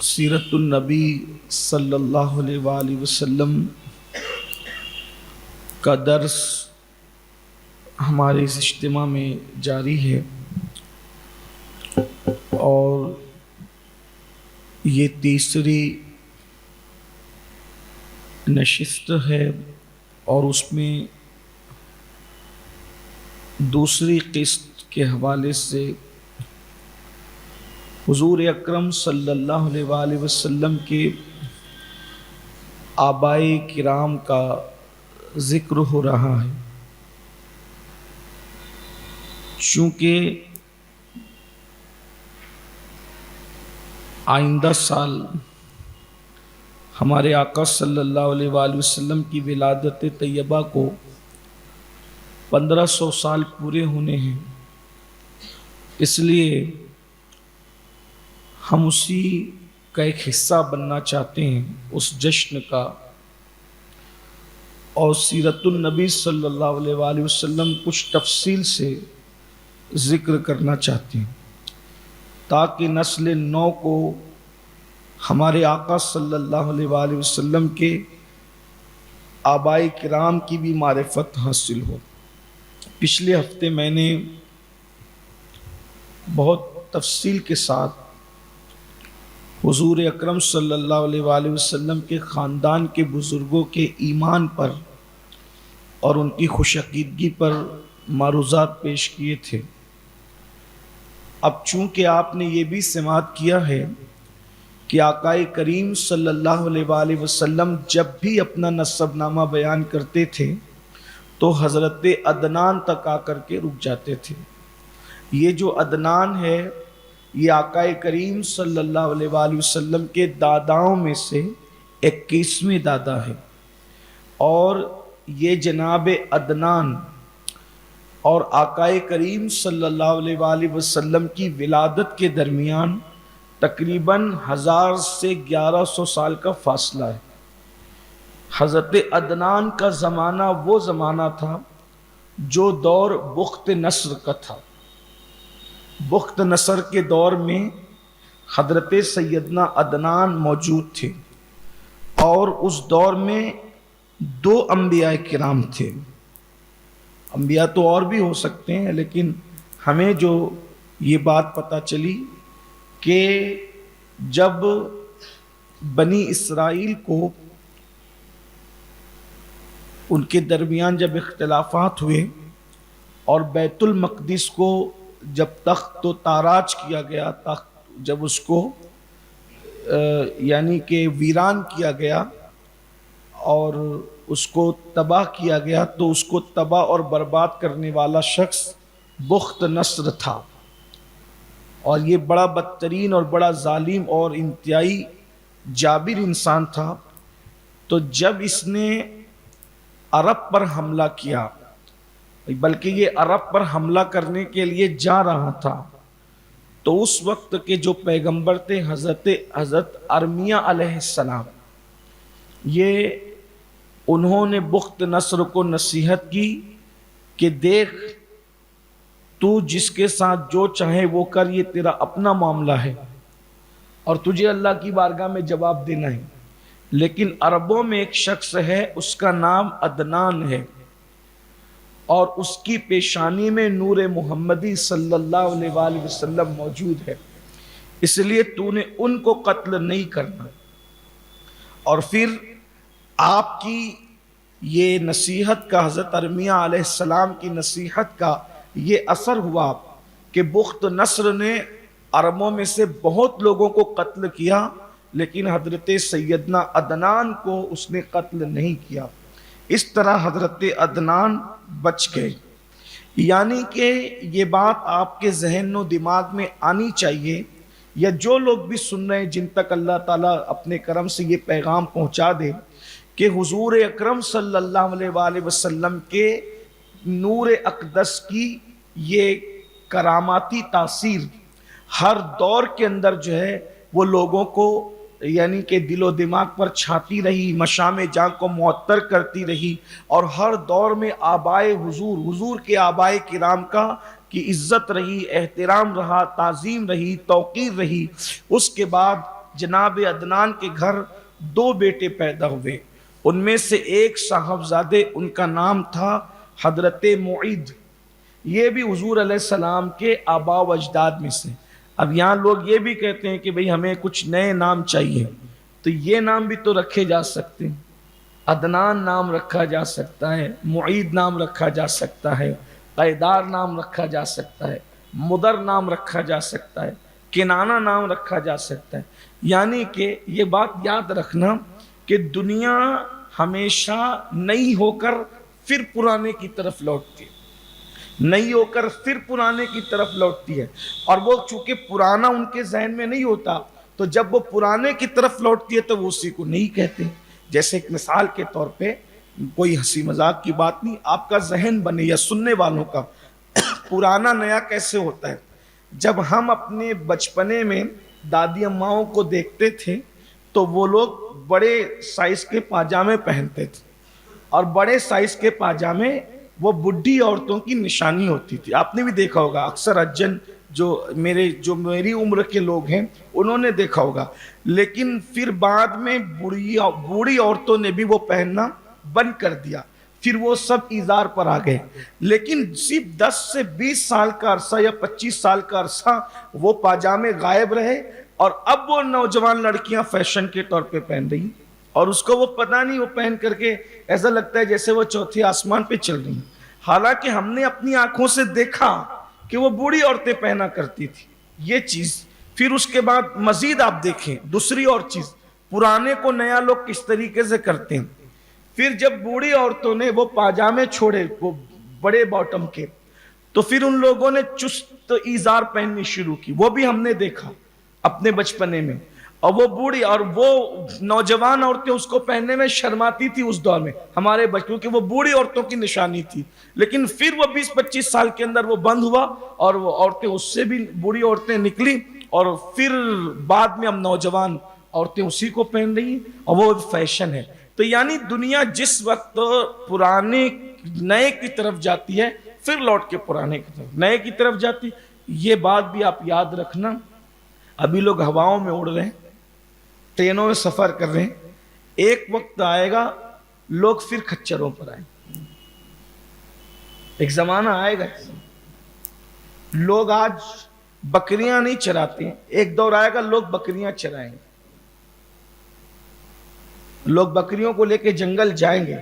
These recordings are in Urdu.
سیرت النبی صلی اللہ علیہ وآلہ وسلم کا درس ہمارے اس اجتماع میں جاری ہے اور یہ تیسری نشست ہے اور اس میں دوسری قسط کے حوالے سے حضور اکرم صلی اللہ علیہ وآلہ وسلم کے آباء کرام کا ذکر ہو رہا ہے، چونکہ آئندہ سال ہمارے آقا صلی اللہ علیہ وآلہ وسلم کی ولادت طیبہ کو 1500 سال پورے ہونے ہیں، اس لیے ہم اسی کا ایک حصہ بننا چاہتے ہیں اس جشن کا، اور سیرت النبی صلی اللہ علیہ وآلہ وسلم کچھ تفصیل سے ذکر کرنا چاہتے ہیں تاکہ نسل نو کو ہمارے آقا صلی اللہ علیہ وآلہ وسلم کے آباء کرام کی بھی معرفت حاصل ہو۔ پچھلے ہفتے میں نے بہت تفصیل کے ساتھ حضور اکرم صلی اللہ علیہ وآلہ وسلم کے خاندان کے بزرگوں کے ایمان پر اور ان کی خوش عقیدگی پر معروضات پیش کیے تھے۔ اب چونکہ آپ نے یہ بھی سماعت کیا ہے کہ آقا کریم صلی اللہ علیہ وآلہ وسلم جب بھی اپنا نسب نامہ بیان کرتے تھے تو حضرت عدنان تک آ کر کے رک جاتے تھے۔ یہ جو عدنان ہے یہ آقا کریم صلی اللہ علیہ وآلہ وسلم کے داداؤں میں سے 21ویں دادا ہے، اور یہ جناب عدنان اور آقا کریم صلی اللہ علیہ وآلہ وسلم کی ولادت کے درمیان تقریباً 1000 سے 1100 سال کا فاصلہ ہے۔ حضرت عدنان کا زمانہ وہ زمانہ تھا جو دور بخت نصر کا تھا۔ بخت نصر کے دور میں حضرت سیدنا عدنان موجود تھے، اور اس دور میں 2 انبیاء کرام تھے۔ انبیاء تو اور بھی ہو سکتے ہیں، لیکن ہمیں جو یہ بات پتہ چلی کہ جب بنی اسرائیل کو ان کے درمیان جب اختلافات ہوئے اور بیت المقدس کو جب تخت و تاراج کیا گیا، تخت جب اس کو یعنی کہ ویران کیا گیا اور اس کو تباہ کیا گیا، تو اس کو تباہ اور برباد کرنے والا شخص بخت نصر تھا، اور یہ بڑا بدترین اور بڑا ظالم اور انتہائی جابر انسان تھا۔ تو جب اس نے عرب پر حملہ کیا، بلکہ یہ عرب پر حملہ کرنے کے لیے جا رہا تھا، تو اس وقت کے جو پیغمبر تھے حضرت ارمیہ علیہ السلام، یہ انہوں نے بخت نصر کو نصیحت کی کہ دیکھ، تو جس کے ساتھ جو چاہے وہ کر، یہ تیرا اپنا معاملہ ہے اور تجھے اللہ کی بارگاہ میں جواب دینا ہے، لیکن عربوں میں ایک شخص ہے، اس کا نام عدنان ہے، اور اس کی پیشانی میں نور محمدی صلی اللہ علیہ وآلہ وسلم موجود ہے، اس لیے تو نے ان کو قتل نہیں کرنا۔ اور پھر آپ کی یہ نصیحت کا، حضرت ارمیہ علیہ السلام کی نصیحت کا یہ اثر ہوا کہ بخت نصر نے عربوں میں سے بہت لوگوں کو قتل کیا، لیکن حضرت سیدنا عدنان کو اس نے قتل نہیں کیا۔ اس طرح حضرت عدنان بچ گئے۔ یعنی کہ یہ بات آپ کے ذہن و دماغ میں آنی چاہیے، یا جو لوگ بھی سن رہے ہیں جن تک اللہ تعالیٰ اپنے کرم سے یہ پیغام پہنچا دے کہ حضور اکرم صلی اللہ علیہ وآلہ وسلم کے نور اقدس کی یہ کراماتی تاثیر ہر دور کے اندر جو ہے وہ لوگوں کو یعنی کہ دل و دماغ پر چھاتی رہی، مشام جاں کو معطر کرتی رہی، اور ہر دور میں آبائے حضور کے آبائے کرام کا کی عزت رہی، احترام رہا، تعظیم رہی، توقیر رہی۔ اس کے بعد جناب عدنان کے گھر 2 بیٹے پیدا ہوئے، ان میں سے ایک صاحبزادے ان کا نام تھا حضرت معید، یہ بھی حضور علیہ السلام کے آبا و اجداد میں سے۔ اب یہاں لوگ یہ بھی کہتے ہیں کہ بھئی ہمیں کچھ نئے نام چاہیے، تو یہ نام بھی تو رکھے جا سکتے ہیں، عدنان نام رکھا جا سکتا ہے، معید نام رکھا جا سکتا ہے، قیدار نام رکھا جا سکتا ہے، مدر نام رکھا جا سکتا ہے، کنانہ نام رکھا جا سکتا ہے۔ یعنی کہ یہ بات یاد رکھنا کہ دنیا ہمیشہ نئی ہو کر پھر پرانے کی طرف لوٹتی ہے، نئی ہو کر پھر پرانے کی طرف لوٹتی ہے، اور وہ چونکہ پرانا ان کے ذہن میں نہیں ہوتا، تو جب وہ پرانے کی طرف لوٹتی ہے تو وہ اسی کو نہیں کہتے۔ جیسے ایک مثال کے طور پہ، کوئی ہنسی مذاق کی بات نہیں، آپ کا ذہن بنے یا سننے والوں کا، پرانا نیا کیسے ہوتا ہے؟ جب ہم اپنے بچپنے میں دادی اماؤں کو دیکھتے تھے تو وہ لوگ بڑے سائز کے پاجامے پہنتے تھے، اور بڑے سائز کے پاجامے وہ بڈھی عورتوں کی نشانی ہوتی تھی۔ آپ نے بھی دیکھا ہوگا، اکثر اجن جو میری عمر کے لوگ ہیں انہوں نے دیکھا ہوگا، لیکن پھر بعد میں بوڑھی عورتوں نے بھی وہ پہننا بند کر دیا، پھر وہ سب ایزار پر آ گئے۔ لیکن صرف 10 سے 20 سال کا عرصہ یا 25 سال کا عرصہ وہ پاجامے غائب رہے، اور اب وہ نوجوان لڑکیاں فیشن کے طور پہ پہن رہی ہیں، اور اس کو وہ پتہ نہیں، وہ پہن کر کے ایسا لگتا ہے جیسے وہ چوتھے آسمان پہ چل رہی ہیں، حالانکہ ہم نے اپنی آنکھوں سے دیکھا کہ وہ بوڑھی عورتیں پہنا کرتی تھی یہ چیز۔ پھر اس کے بعد مزید آپ دیکھیں دوسری اور چیز، پرانے کو نیا لوگ کس طریقے سے کرتے ہیں۔ پھر جب بوڑھی عورتوں نے وہ پاجامے چھوڑے وہ بڑے باٹم کے، تو پھر ان لوگوں نے چست ایزار پہننی شروع کی، وہ بھی ہم نے دیکھا اپنے بچپنے میں، اور وہ بوڑھی اور وہ نوجوان عورتیں اس کو پہننے میں شرماتی تھی اس دور میں ہمارے بچوں کی، وہ بوڑھی عورتوں کی نشانی تھی۔ لیکن پھر وہ 20-25 سال کے اندر وہ بند ہوا، اور وہ عورتیں اس سے بھی بوڑھی عورتیں نکلی، اور پھر بعد میں ہم نوجوان عورتیں اسی کو پہن رہی ہیں، اور وہ فیشن ہے۔ تو یعنی دنیا جس وقت پرانے نئے کی طرف جاتی ہے پھر لوٹ کے پرانے کی طرف نئے کی طرف جاتی۔ یہ بات بھی آپ یاد رکھنا، ابھی لوگ ہواؤں میں اڑ رہے ہیں، ٹرینوں میں سفر کر رہے ہیں، ایک وقت آئے گا لوگ پھر کھچروں پر آئیں گے، ایک زمانہ آئے گا، لوگ آج بکریاں نہیں چراتے ہیں، ایک دور آئے گا لوگ بکریاں چرائیں گے، لوگ بکریوں کو لے کے جنگل جائیں گے،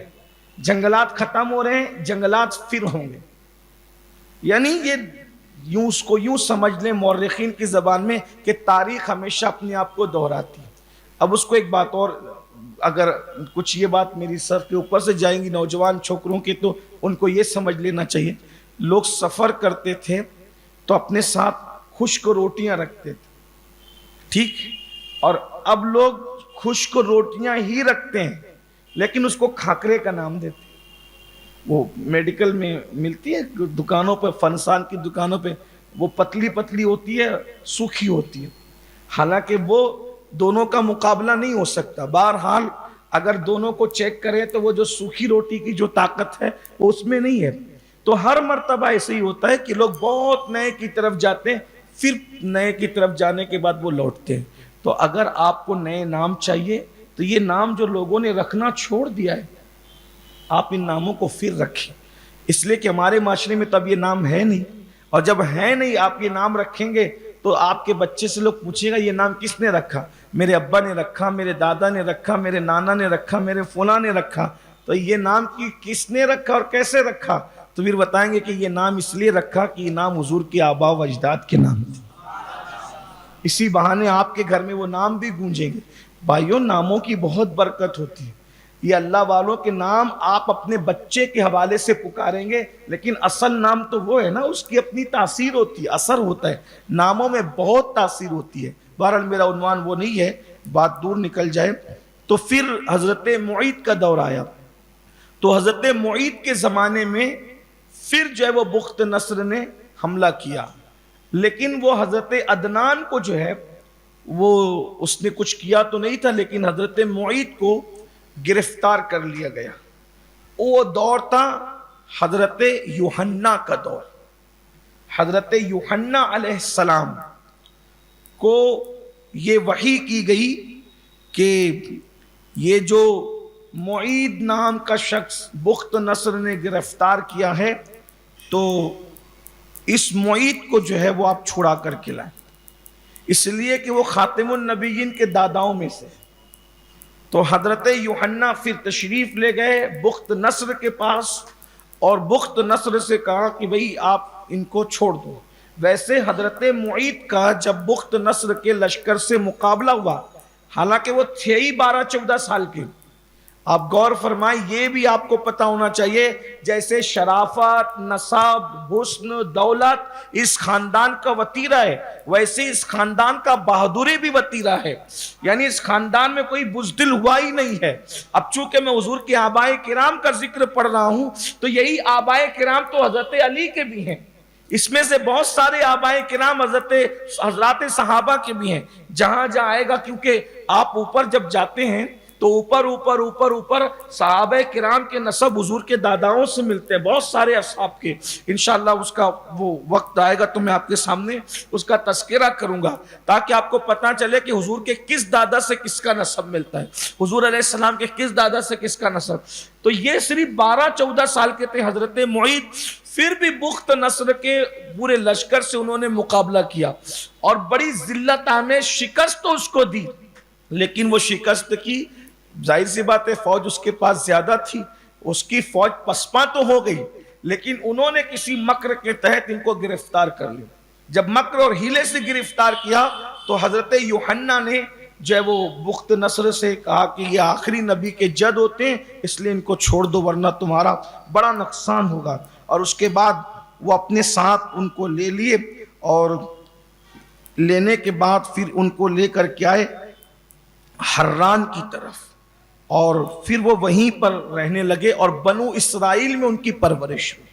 جنگلات ختم ہو رہے ہیں، جنگلات پھر ہوں گے۔ یعنی یہ اس کو یوں سمجھ لیں مورخین کی زبان میں کہ تاریخ ہمیشہ اپنے آپ کو دہراتی ہے۔ اب اس کو ایک بات اور، اگر کچھ یہ بات میری سر کے اوپر سے جائیں گی نوجوان چھوکروں کی، تو ان کو یہ سمجھ لینا چاہیے، لوگ سفر کرتے تھے تو اپنے ساتھ خشک روٹیاں رکھتے تھے، ٹھیک، اور اب لوگ خشک روٹیاں ہی رکھتے ہیں لیکن اس کو کھاکرے کا نام دیتے ہیں۔ وہ میڈیکل میں ملتی ہے دکانوں پہ، فنسان کی دکانوں پہ، وہ پتلی پتلی ہوتی ہے، سوکھی ہوتی ہے، حالانکہ وہ دونوں کا مقابلہ نہیں ہو سکتا۔ بہرحال اگر دونوں کو چیک کریں تو وہ جو سوکھی روٹی کی جو طاقت ہے وہ اس میں نہیں ہے۔ تو ہر مرتبہ ایسے ہی ہوتا ہے کہ لوگ بہت نئے کی طرف جاتے ہیں، پھر نئے کی طرف جانے کے بعد وہ لوٹتے ہیں۔ تو اگر آپ کو نئے نام چاہیے تو یہ نام جو لوگوں نے رکھنا چھوڑ دیا ہے، آپ ان ناموں کو پھر رکھیں، اس لیے کہ ہمارے معاشرے میں تب یہ نام ہے نہیں، اور جب ہے نہیں آپ یہ نام رکھیں گے تو آپ کے بچے سے لوگ پوچھیں گا یہ نام کس نے رکھا؟ میرے ابا نے رکھا، میرے دادا نے رکھا، میرے نانا نے رکھا، میرے فلاں نے رکھا۔ تو یہ نام کس نے رکھا اور کیسے رکھا؟ تو پھر بتائیں گے کہ یہ نام اس لیے رکھا کہ یہ نام حضور کے آبا و اجداد کے نام تھے، اسی بہانے آپ کے گھر میں وہ نام بھی گونجیں گے۔ بھائیوں، ناموں کی بہت برکت ہوتی ہے، یہ اللہ والوں کے نام آپ اپنے بچے کے حوالے سے پکاریں گے، لیکن اصل نام تو وہ ہے نا، اس کی اپنی تاثیر ہوتی ہے، اثر ہوتا ہے، ناموں میں بہت تاثیر ہوتی ہے۔ بہرحال میرا عنوان وہ نہیں ہے، بات دور نکل جائے۔ تو پھر حضرت معید کا دور آیا، تو حضرت معید کے زمانے میں پھر جو ہے وہ بخت نصر نے حملہ کیا، لیکن وہ حضرت عدنان کو جو ہے وہ اس نے کچھ کیا تو نہیں تھا، لیکن حضرت معید کو گرفتار کر لیا گیا۔ وہ دور تھا حضرت یوحنا کا دور۔ حضرت یوحنا علیہ السلام کو یہ وحی کی گئی کہ یہ جو معید نام کا شخص بخت نصر نے گرفتار کیا ہے تو اس معید کو جو ہے وہ آپ چھڑا کر کے لائیں، اس لیے کہ وہ خاتم النبیین کے داداؤں میں سے۔ تو حضرت یوحنا پھر تشریف لے گئے بخت نصر کے پاس اور بخت نصر سے کہا کہ بھئی آپ ان کو چھوڑ دو۔ ویسے حضرت معید کا جب بخت نصر کے لشکر سے مقابلہ ہوا، حالانکہ وہ تھے ہی 12-14 سال کے، آپ غور فرمائیں، یہ بھی آپ کو پتا ہونا چاہیے جیسے شرافت، نسب، حسن، دولت اس خاندان کا وتیرہ ہے، ویسے اس خاندان کا بہادری بھی وتیرہ ہے، یعنی اس خاندان میں کوئی بزدل ہوا ہی نہیں ہے۔ اب چونکہ میں حضور کے آبائے کرام کا ذکر پڑھ رہا ہوں تو یہی آبائے کرام تو حضرت علی کے بھی ہیں، اس میں سے بہت سارے آبائے کرام حضرات صحابہ کے بھی ہیں۔ جہاں جہاں آئے گا، کیونکہ آپ اوپر جب جاتے ہیں تو اوپر صحابہ کرام کے نسب حضور کے داداؤں سے ملتے ہیں، بہت سارے اصحاب کے۔ انشاءاللہ اس کا وہ وقت آئے گا تو میں آپ کے سامنے اس کا تذکرہ کروں گا، تاکہ آپ کو پتہ چلے کہ حضور کے کس دادا سے کس کا نسب ملتا ہے، حضور علیہ السلام کے کس دادا سے کس کا نسب۔ تو یہ صرف 12-14 سال کے تھے حضرت معید، پھر بھی بخت نصر کے پورے لشکر سے انہوں نے مقابلہ کیا اور بڑی ذلت میں شکست تو اس کو دی، لیکن وہ شکست کی ظاہر سی بات ہے، فوج اس کے پاس زیادہ تھی، اس کی فوج پسپاں تو ہو گئی، لیکن انہوں نے کسی مکر کے تحت ان کو گرفتار کر لیا۔ جب مکر اور ہیلے سے گرفتار کیا تو حضرت یوحنا نے جو ہے وہ بخت نصر سے کہا کہ یہ آخری نبی کے جد ہوتے ہیں، اس لیے ان کو چھوڑ دو ورنہ تمہارا بڑا نقصان ہوگا۔ اور اس کے بعد وہ اپنے ساتھ ان کو لے لیے، اور لینے کے بعد پھر ان کو لے کر کے آئے حران کی طرف، اور پھر وہ وہیں پر رہنے لگے، اور بنو اسرائیل میں ان کی پرورش ہوئی۔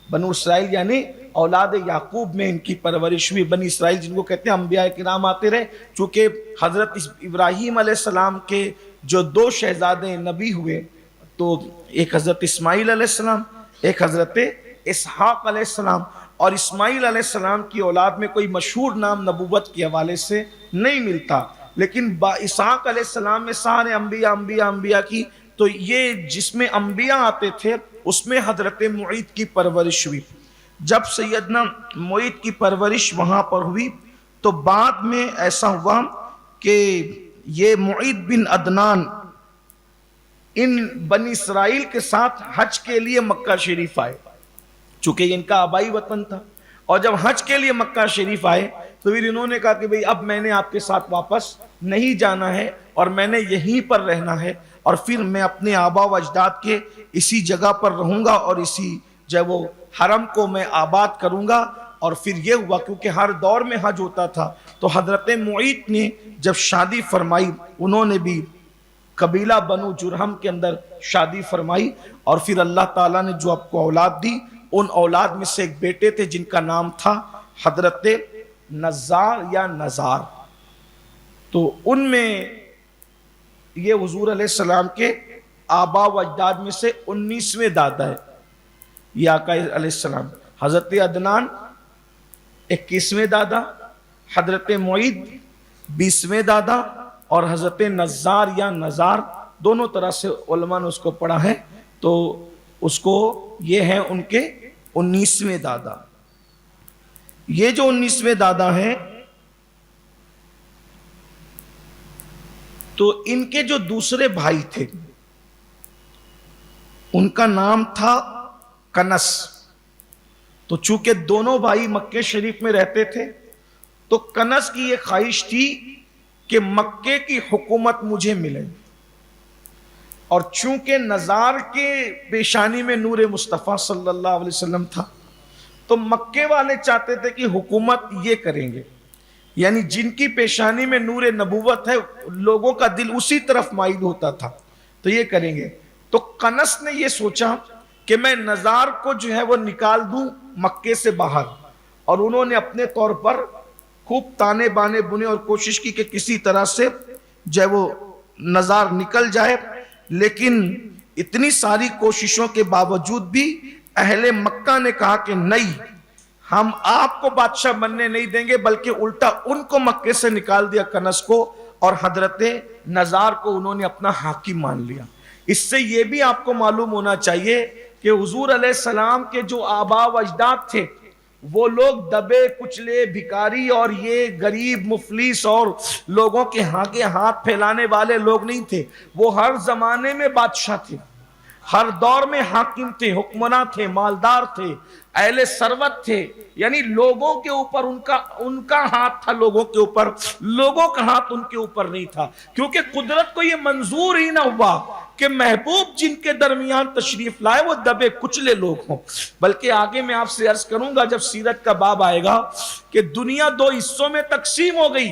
بنو اسرائیل یعنی اولاد یعقوب میں ان کی پرورش ہوئی۔ بنی اسرائیل جن کو کہتے ہیں انبیاء کرام آتے رہے، چونکہ حضرت ابراہیم علیہ السلام کے جو 2 شہزادے نبی ہوئے، تو ایک حضرت اسماعیل علیہ السلام، ایک حضرت اسحاق علیہ السلام، اور اسماعیل علیہ السلام کی اولاد میں کوئی مشہور نام نبوت کے حوالے سے نہیں ملتا، لیکن اسحاق علیہ السلام میں سارے انبیاء کی، تو یہ جس میں انبیاء آتے تھے اس میں حضرت معید کی پرورش ہوئی۔ جب سیدنا معید کی پرورش وہاں پر ہوئی تو بعد میں ایسا ہوا کہ یہ معید بن عدنان ان بنی اسرائیل کے ساتھ حج کے لیے مکہ شریف آئے، چونکہ یہ ان کا آبائی وطن تھا، اور جب حج کے لیے مکہ شریف آئے تو پھر انہوں نے کہا کہ بھئی اب میں نے آپ کے ساتھ واپس نہیں جانا ہے اور میں نے یہیں پر رہنا ہے، اور پھر میں اپنے آبا و اجداد کے اسی جگہ پر رہوں گا اور اسی جو وہ حرم کو میں آباد کروں گا۔ اور پھر یہ ہوا کیونکہ ہر دور میں حج ہوتا تھا، تو حضرت معید نے جب شادی فرمائی، انہوں نے بھی قبیلہ بنو جرہم کے اندر شادی فرمائی، اور پھر اللہ تعالیٰ نے جو آپ کو اولاد دی، ان اولاد میں سے ایک بیٹے تھے جن کا نام تھا حضرت نزار یا نزار۔ تو ان میں یہ حضور علیہ السلام کے آبا و اجداد میں سے 19ویں دادا ہے یہ آقا علیہ السلام۔ حضرت عدنان 21ویں دادا، حضرت معید 20ویں دادا، اور حضرت نزار یا نزار، دونوں طرح سے علماء نے اس کو پڑھا ہے، تو اس کو یہ ہیں ان کے 19ویں دادا۔ یہ جو 19ویں دادا ہیں تو ان کے جو دوسرے بھائی تھے ان کا نام تھا کنس۔ تو چونکہ دونوں بھائی مکہ شریف میں رہتے تھے تو کنس کی یہ خواہش تھی کہ مکے کی حکومت مجھے ملے، اور چونکہ نزار کے پیشانی میں نور مصطفیٰ صلی اللہ علیہ وسلم تھا تو مکے والے چاہتے تھے کہ حکومت یہ کریں گے، یعنی جن کی پیشانی میں نور نبوت ہے لوگوں کا دل اسی طرف مائل ہوتا تھا، تو یہ کریں گے۔ تو کنس نے یہ سوچا کہ میں نزار کو جو ہے وہ نکال دوں مکے سے باہر، اور انہوں نے اپنے طور پر خوب تانے بانے بنے اور کوشش کی کہ کسی طرح سے جو ہے وہ نزار نکل جائے، لیکن اتنی ساری کوششوں کے باوجود بھی اہل مکہ نے کہا کہ نہیں، ہم آپ کو بادشاہ بننے نہیں دیں گے، بلکہ الٹا ان کو مکے سے نکال دیا، کنس کو، اور حضرت نزار کو انہوں نے اپنا حاکم مان لیا۔ اس سے یہ بھی آپ کو معلوم ہونا چاہیے کہ حضور علیہ السلام کے جو آبا و اجداد تھے وہ لوگ دبے کچلے بھکاری اور یہ غریب مفلس اور لوگوں کے آگے ہاتھ پھیلانے والے لوگ نہیں تھے، وہ ہر زمانے میں بادشاہ تھے، ہر دور میں حاکم تھے، حکمراں تھے، مالدار تھے، اہل ثروت تھے، یعنی لوگوں کے اوپر ان کا ہاتھ تھا، لوگوں کے اوپر، لوگوں کا ہاتھ ان کے اوپر نہیں تھا، کیونکہ قدرت کو یہ منظور ہی نہ ہوا کہ محبوب جن کے درمیان تشریف لائے وہ دبے کچلے لوگ ہوں۔ بلکہ آگے میں آپ سے عرض کروں گا جب سیرت کا باب آئے گا کہ دنیا دو حصوں میں تقسیم ہو گئی،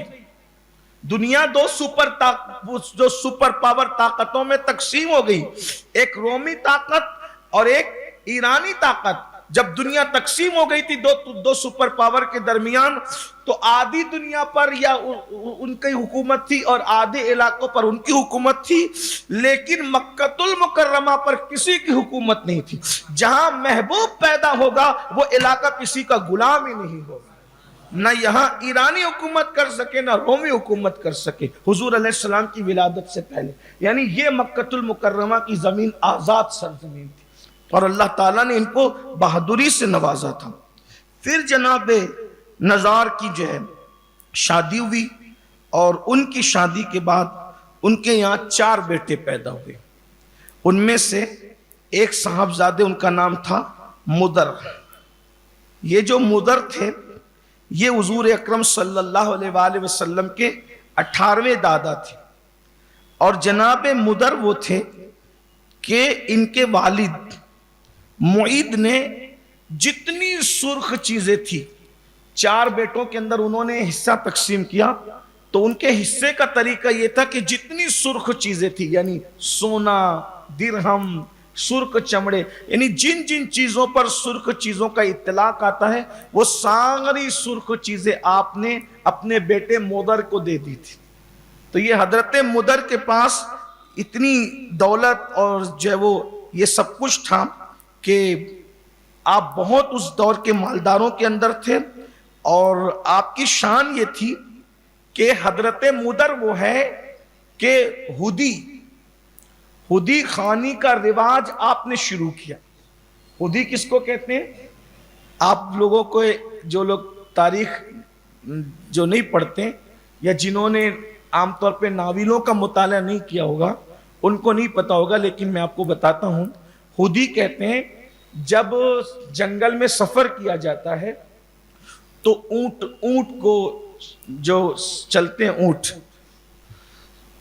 دنیا دو سپر پاور طاقتوں میں تقسیم ہو گئی، ایک رومی طاقت اور ایک ایرانی طاقت۔ جب دنیا تقسیم ہو گئی تھی دو سپر پاور کے درمیان، تو آدھی دنیا پر یا ان کی حکومت تھی اور آدھے علاقوں پر ان کی حکومت تھی، لیکن مکہ المکرمہ پر کسی کی حکومت نہیں تھی۔ جہاں محبوب پیدا ہوگا وہ علاقہ کسی کا غلام ہی نہیں ہوگا، نہ یہاں ایرانی حکومت کر سکے نہ رومی حکومت کر سکے حضور علیہ السلام کی ولادت سے پہلے، یعنی یہ مکہ المکرمہ کی زمین آزاد سرزمین تھی، اور اللہ تعالیٰ نے ان کو بہادری سے نوازا تھا۔ پھر جناب نزار کی جو ہے شادی ہوئی، اور ان کی شادی کے بعد ان کے یہاں 4 بیٹے پیدا ہوئے، ان میں سے ایک صاحبزادے ان کا نام تھا مدر۔ یہ جو مدر تھے یہ حضور اکرم صلی اللہ علیہ وآلہ وسلم کے 18ویں دادا تھے، اور جناب مدر وہ تھے کہ ان کے والد معید نے جتنی سرخ چیزیں تھی 4 بیٹوں کے اندر انہوں نے حصہ تقسیم کیا، تو ان کے حصے کا طریقہ یہ تھا کہ جتنی سرخ چیزیں تھی، یعنی سونا، درہم، سرخ چمڑے، یعنی جن جن چیزوں پر سرخ چیزوں کا اطلاق آتا ہے وہ ساری سرخ چیزیں آپ نے اپنے بیٹے مدر کو دے دی تھی۔ تو یہ حضرت مدر کے پاس اتنی دولت اور جو ہے وہ یہ سب کچھ تھا کہ آپ بہت اس دور کے مالداروں کے اندر تھے، اور آپ کی شان یہ تھی کہ حضرت مدر وہ ہے کہ ہدی خانی کا رواج آپ نے شروع کیا۔ ہدی کس کو کہتے ہیں؟ آپ لوگوں کو، جو لوگ تاریخ جو نہیں پڑھتے یا جنہوں نے عام طور پہ ناولوں کا مطالعہ نہیں کیا ہوگا ان کو نہیں پتا ہوگا، لیکن میں آپ کو بتاتا ہوں۔ ہدی کہتے ہیں جب جنگل میں سفر کیا جاتا ہے تو اونٹ کو جو چلتے ہیں اونٹ،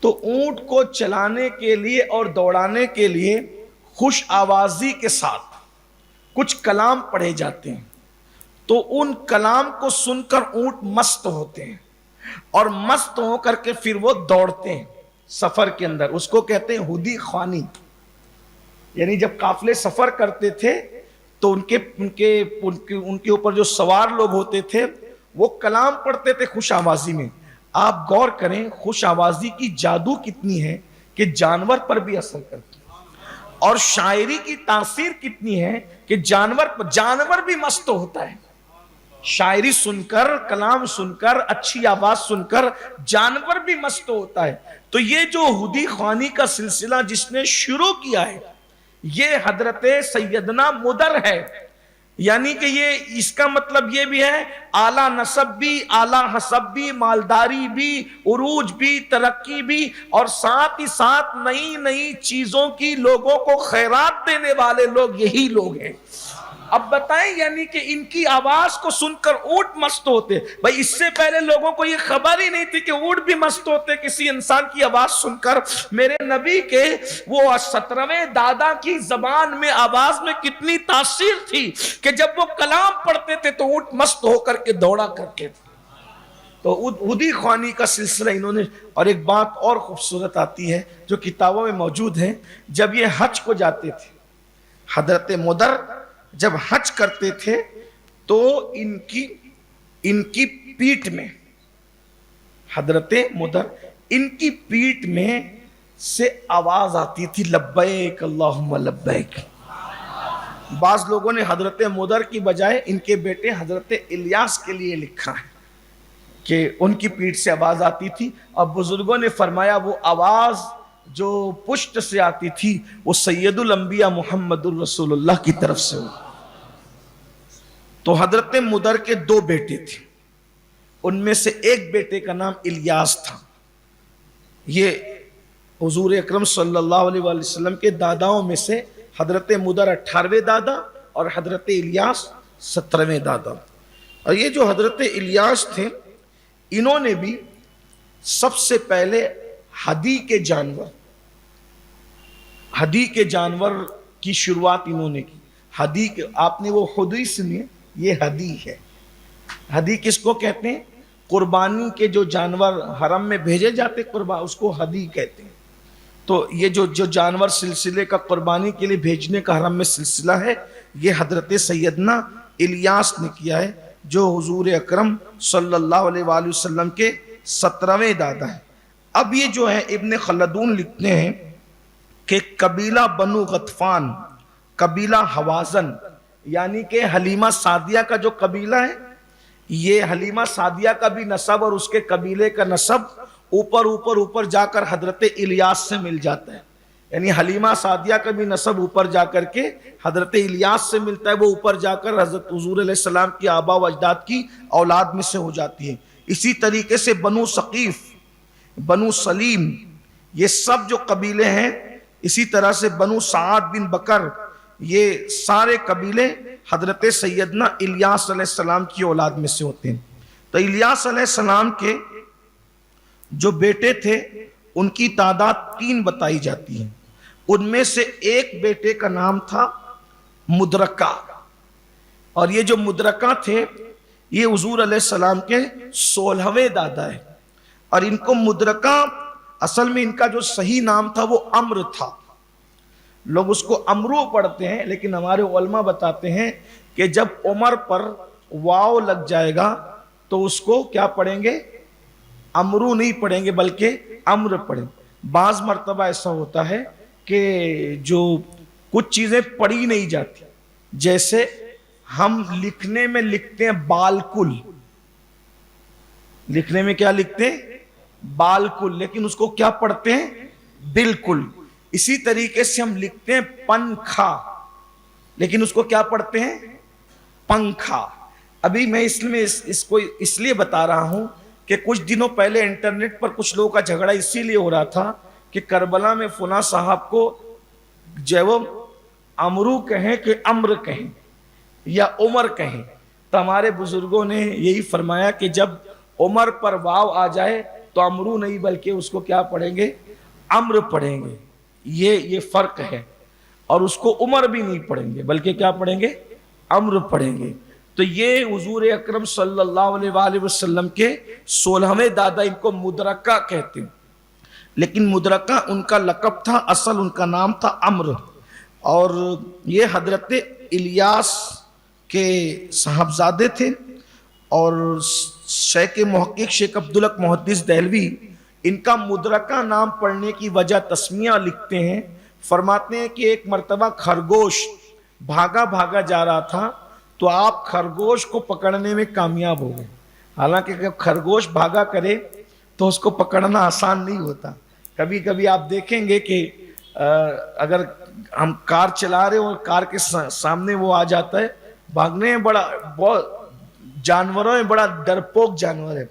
تو اونٹ کو چلانے کے لیے اور دوڑانے کے لیے خوش آوازی کے ساتھ کچھ کلام پڑھے جاتے ہیں، تو ان کلام کو سن کر اونٹ مست ہوتے ہیں، اور مست ہو کر کے پھر وہ دوڑتے ہیں سفر کے اندر، اس کو کہتے ہیں ہدی خوانی۔ یعنی جب قافلے سفر کرتے تھے تو ان کے اوپر جو سوار لوگ ہوتے تھے وہ کلام پڑھتے تھے خوش آوازی میں۔ آپ غور کریں خوش آوازی کی جادو کتنی ہے کہ جانور پر بھی اثر کرتی ہے، اور شاعری کی تاثیر کتنی ہے کہ جانور بھی مست ہوتا ہے، شاعری سن کر، کلام سن کر، اچھی آواز سن کر جانور بھی مست ہوتا ہے۔ تو یہ جو ہدی خوانی کا سلسلہ جس نے شروع کیا ہے یہ حضرت سیدنا مدر ہے، یعنی کہ یہ اس کا مطلب یہ بھی ہے اعلیٰ نسب بھی، اعلیٰ حسب بھی، مالداری بھی، عروج بھی، ترقی بھی، اور ساتھ ہی ساتھ نئی نئی چیزوں کی لوگوں کو خیرات دینے والے لوگ یہی لوگ ہیں۔ اب بتائیں یعنی کہ ان کی آواز کو سن کر اونٹ مست ہوتے، بھائی اس سے پہلے لوگوں کو یہ خبر ہی نہیں تھی کہ اونٹ بھی مست ہوتے کسی انسان کی آواز سن کر۔ میرے نبی کے وہ 17ویں دادا کی زبان میں، آواز میں کتنی تاثیر تھی کہ جب وہ کلام پڑھتے تھے تو اونٹ مست ہو کر کے دوڑا کرتے تھے۔ تو ہدی خوانی کا سلسلہ انہوں نے، اور ایک بات اور خوبصورت آتی ہے جو کتابوں میں موجود ہے، جب یہ حج کو جاتے تھے حضرت مدر جب حج کرتے تھے تو ان کی پیٹھ میں، حضرت مدر ان کی پیٹھ میں سے آواز آتی تھی لبیک اللہم لبیک، بعض لوگوں نے حضرت مدر کی بجائے ان کے بیٹے حضرت الیاس کے لیے لکھا ہے کہ ان کی پیٹھ سے آواز آتی تھی، اور بزرگوں نے فرمایا وہ آواز جو پشت سے آتی تھی وہ سید الانبیاء محمد الرسول اللہ کی طرف سے ہوئی۔ تو حضرت مدر کے 2 بیٹے تھے، ان میں سے ایک بیٹے کا نام الیاس تھا۔ یہ حضور اکرم صلی اللہ علیہ وآلہ وسلم کے داداؤں میں سے حضرت مدر 18ویں دادا اور حضرت الیاس 17ویں دادا۔ اور یہ جو حضرت الیاس تھے، انہوں نے بھی سب سے پہلے ہدی کے جانور کی شروعات انہوں نے کی۔ ہدی، آپ نے وہ خدی سنی، یہ ہدی ہے۔ ہدی کس کو کہتے ہیں؟ قربانی کے جو جانور حرم میں بھیجے جاتے اس کو ہدی کہتے ہیں۔ تو یہ جو جانور سلسلے کا قربانی کے لیے بھیجنے کا حرم میں سلسلہ ہے، یہ حضرت سیدنا الیاس نے کیا ہے، جو حضور اکرم صلی اللہ علیہ وآلہ وسلم کے 17ویں دادا ہیں۔ اب یہ جو ہے ابن خلدون لکھتے ہیں کہ قبیلہ بنو غطفان، قبیلہ حوازن، یعنی کہ حلیمہ سعدیہ کا جو قبیلہ ہے، یہ حلیمہ سعدیہ کا بھی نسب اور اس کے قبیلے کا نسب اوپر جا کر حضرت الیاس سے مل جاتا ہے۔ یعنی حلیمہ سعدیہ کا بھی نسب اوپر جا کر کے حضرت الیاس سے ملتا ہے، وہ اوپر جا کر حضرت حضور علیہ السلام کی آبا و اجداد کی اولاد میں سے ہو جاتی ہے۔ اسی طریقے سے بنو ثقیف، بنو سلیم، یہ سب جو قبیلے ہیں، اسی طرح سے بنو سعد بن بکر، یہ سارے قبیلے حضرت سیدنا الیاس علیہ السلام کی اولاد میں سے ہوتے ہیں۔ تو الیاس علیہ السلام کے جو بیٹے تھے ان کی تعداد 3 بتائی جاتی ہے۔ ان میں سے ایک بیٹے کا نام تھا مدرکہ، اور یہ جو مدرکہ تھے یہ حضور علیہ السلام کے 16ویں دادا ہے۔ اور ان کو مدرکہ، اصل میں ان کا جو صحیح نام تھا وہ امر تھا، لوگ اس کو امرو پڑھتے ہیں، لیکن ہمارے علماء بتاتے ہیں کہ جب عمر پر واو لگ جائے گا تو اس کو کیا پڑھیں گے؟ امرو نہیں پڑھیں گے بلکہ امر پڑھیں۔ بعض مرتبہ ایسا ہوتا ہے کہ جو کچھ چیزیں پڑھی نہیں جاتی، جیسے ہم لکھنے میں لکھتے ہیں بالکل، لکھنے میں کیا لکھتے ہیں؟ بالکل، لیکن اس کو کیا پڑھتے ہیں؟ بالکل۔ اسی طریقے سے ہم لکھتے ہیں پنکھا، لیکن اس کو کیا پڑھتے ہیں؟ پنکھا۔ ابھی میں اس کو اس لیے بتا رہا ہوں کہ کچھ دنوں پہلے انٹرنیٹ پر کچھ لوگوں کا جھگڑا اسی لیے ہو رہا تھا کہ کربلا میں فلاں صاحب کو جو وہ امرو کہیں کہ امر کہیں یا عمر کہیں، تو ہمارے بزرگوں نے یہی فرمایا کہ جب عمر پر واو آ جائے تو امرو نہیں بلکہ اس کو کیا پڑھیں گے؟ امر پڑھیں گے۔ یہ فرق ہے، اور اس کو عمر بھی نہیں پڑھیں گے بلکہ کیا پڑھیں گے؟ امر پڑھیں گے۔ تو یہ حضور اکرم صلی اللہ علیہ وآلہ وسلم کے 16ویں دادا، ان کو مدرکہ کہتے ہیں، لیکن مدرکہ ان کا لقب تھا، اصل ان کا نام تھا امر۔ اور یہ حضرت الیاس کے صاحبزادے تھے، اور شیخ محقق شیخ عبدالحق محدث دہلوی ان کا مدرکہ نام پڑھنے کی وجہ تسمیہ لکھتے ہیں، فرماتے ہیں کہ ایک مرتبہ خرگوش بھاگا جا رہا تھا تو آپ خرگوش کو پکڑنے میں کامیاب ہو گئے۔ حالانکہ جب خرگوش بھاگا کرے تو اس کو پکڑنا آسان نہیں ہوتا۔ کبھی کبھی آپ دیکھیں گے کہ اگر ہم کار چلا رہے اور کار کے سامنے وہ آ جاتا ہے، بھاگنے میں بہت جانوروں میں بڑا ڈرپوک جانور ہے،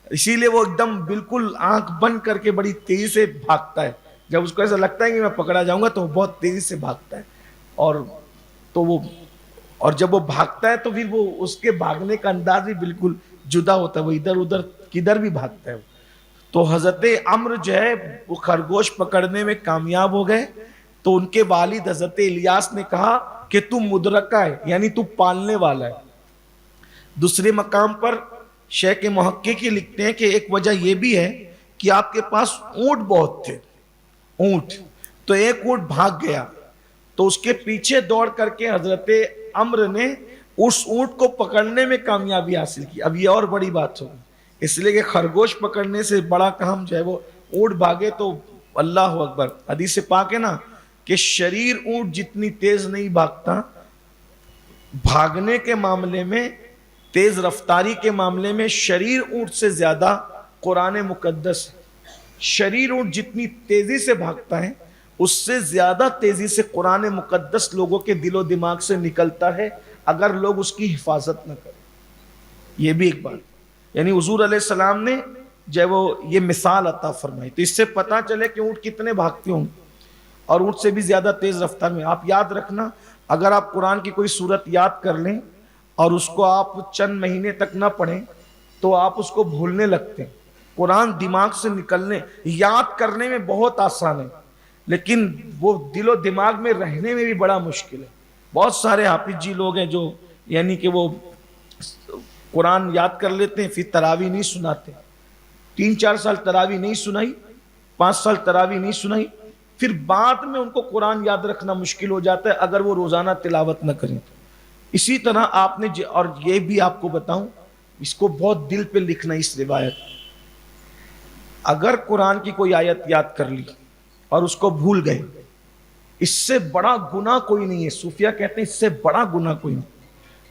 اسی لیے وہ ایک دم بالکل آنکھ بند کر کے بڑی تیزی سے بھاگتا ہے۔ جب اس کو ایسا لگتا ہے کہ میں پکڑا جاؤں گا تو وہ بہت تیزی سے بھاگتا ہے، اور جب وہ بھاگتا ہے تو پھر وہ اس کے بھاگنے کا انداز بھی بالکل جدا ہوتا ہے، وہ ادھر ادھر کدھر بھی بھاگتا ہے۔ تو حضرت عمرو جو ہے وہ خرگوش پکڑنے میں کامیاب ہو گئے، تو ان کے والد حضرت الیاس نے کہا کہ تو مدرکہ ہے، یعنی تو پالنے والا ہے۔ دوسرے مقام پر شیخ محقق کی لکھتے ہیں کہ ایک وجہ یہ بھی ہے کہ آپ کے پاس اونٹ بہت تھے، اونٹ، تو ایک اونٹ بھاگ گیا تو اس کے پیچھے دوڑ کر کے حضرت عمرو نے اس اونٹ کو پکڑنے میں کامیابی حاصل کی۔ اب یہ اور بڑی بات ہوگی، اس لیے کہ خرگوش پکڑنے سے بڑا کام جو ہے وہ اونٹ بھاگے تو اللہ اکبر۔ حدیث پاک ہے نا کہ شریر اونٹ جتنی تیز نہیں بھاگتا بھاگنے کے معاملے میں، تیز رفتاری کے معاملے میں شریر اونٹ سے زیادہ قرآن مقدس ہے۔ شریر اونٹ جتنی تیزی سے بھاگتا ہے اس سے زیادہ تیزی سے قرآن مقدس لوگوں کے دل و دماغ سے نکلتا ہے اگر لوگ اس کی حفاظت نہ کریں۔ یہ بھی ایک بات، یعنی حضور علیہ السلام نے جب وہ یہ مثال عطا فرمائی تو اس سے پتہ چلے کہ اونٹ کتنے بھاگتے ہوں اور اونٹ سے بھی زیادہ تیز رفتار میں۔ آپ یاد رکھنا، اگر آپ قرآن کی کوئی سورت یاد کر لیں اور اس کو آپ چند مہینے تک نہ پڑھیں تو آپ اس کو بھولنے لگتے ہیں۔ قرآن دماغ سے نکلنے، یاد کرنے میں بہت آسان ہے لیکن وہ دل و دماغ میں رہنے میں بھی بڑا مشکل ہے۔ بہت سارے حافظ جی لوگ ہیں جو یعنی کہ وہ قرآن یاد کر لیتے ہیں پھر تراویح نہیں سناتے، 3-4 سال تراویح نہیں سنائی، 5 سال تراویح نہیں سنائی، پھر بعد میں ان کو قرآن یاد رکھنا مشکل ہو جاتا ہے اگر وہ روزانہ تلاوت نہ کریں۔ اسی طرح آپ نے اور یہ بھی آپ کو بتاؤں، اس کو بہت دل پہ لکھنا، اس روایت، اگر قرآن کی کوئی آیت یاد کر لی اور اس کو بھول گئے، اس سے بڑا گناہ کوئی نہیں ہے۔ صوفیہ کہتے ہیں اس سے بڑا گناہ کوئی نہیں۔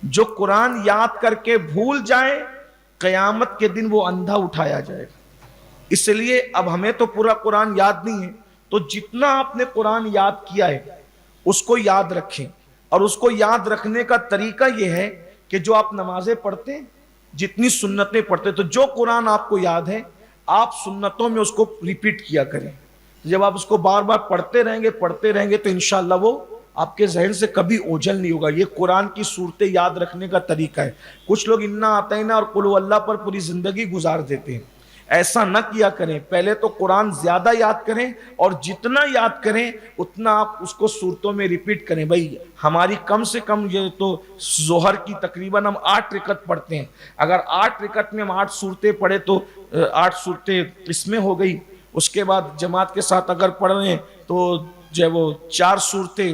جو قرآن یاد کر کے بھول جائے قیامت کے دن وہ اندھا اٹھایا جائے گا۔ اس لیے اب ہمیں تو پورا قرآن یاد نہیں ہے تو جتنا آپ نے قرآن یاد کیا ہے اس کو یاد رکھیں، اور اس کو یاد رکھنے کا طریقہ یہ ہے کہ جو آپ نمازیں پڑھتے ہیں، جتنی سنتیں پڑھتے ہیں، تو جو قرآن آپ کو یاد ہے آپ سنتوں میں اس کو ریپیٹ کیا کریں۔ جب آپ اس کو بار بار پڑھتے رہیں گے تو انشاءاللہ وہ آپ کے ذہن سے کبھی اوجھل نہیں ہوگا۔ یہ قرآن کی صورتیں یاد رکھنے کا طریقہ ہے۔ کچھ لوگ انا اعطینا اور قل هو اللہ پر پوری زندگی گزار دیتے ہیں، ایسا نہ کیا کریں۔ پہلے تو قرآن زیادہ یاد کریں اور جتنا یاد کریں اتنا آپ اس کو صورتوں میں ریپیٹ کریں۔ بھائی ہماری کم سے کم یہ تو ظہر کی تقریباً ہم 8 رکعت پڑھتے ہیں، اگر 8 رکعت میں ہم 8 صورتیں پڑھے تو 8 صورتیں اس میں ہو گئی۔ اس کے بعد جماعت کے ساتھ اگر پڑھ رہے ہیں تو جو وہ 4 صورتیں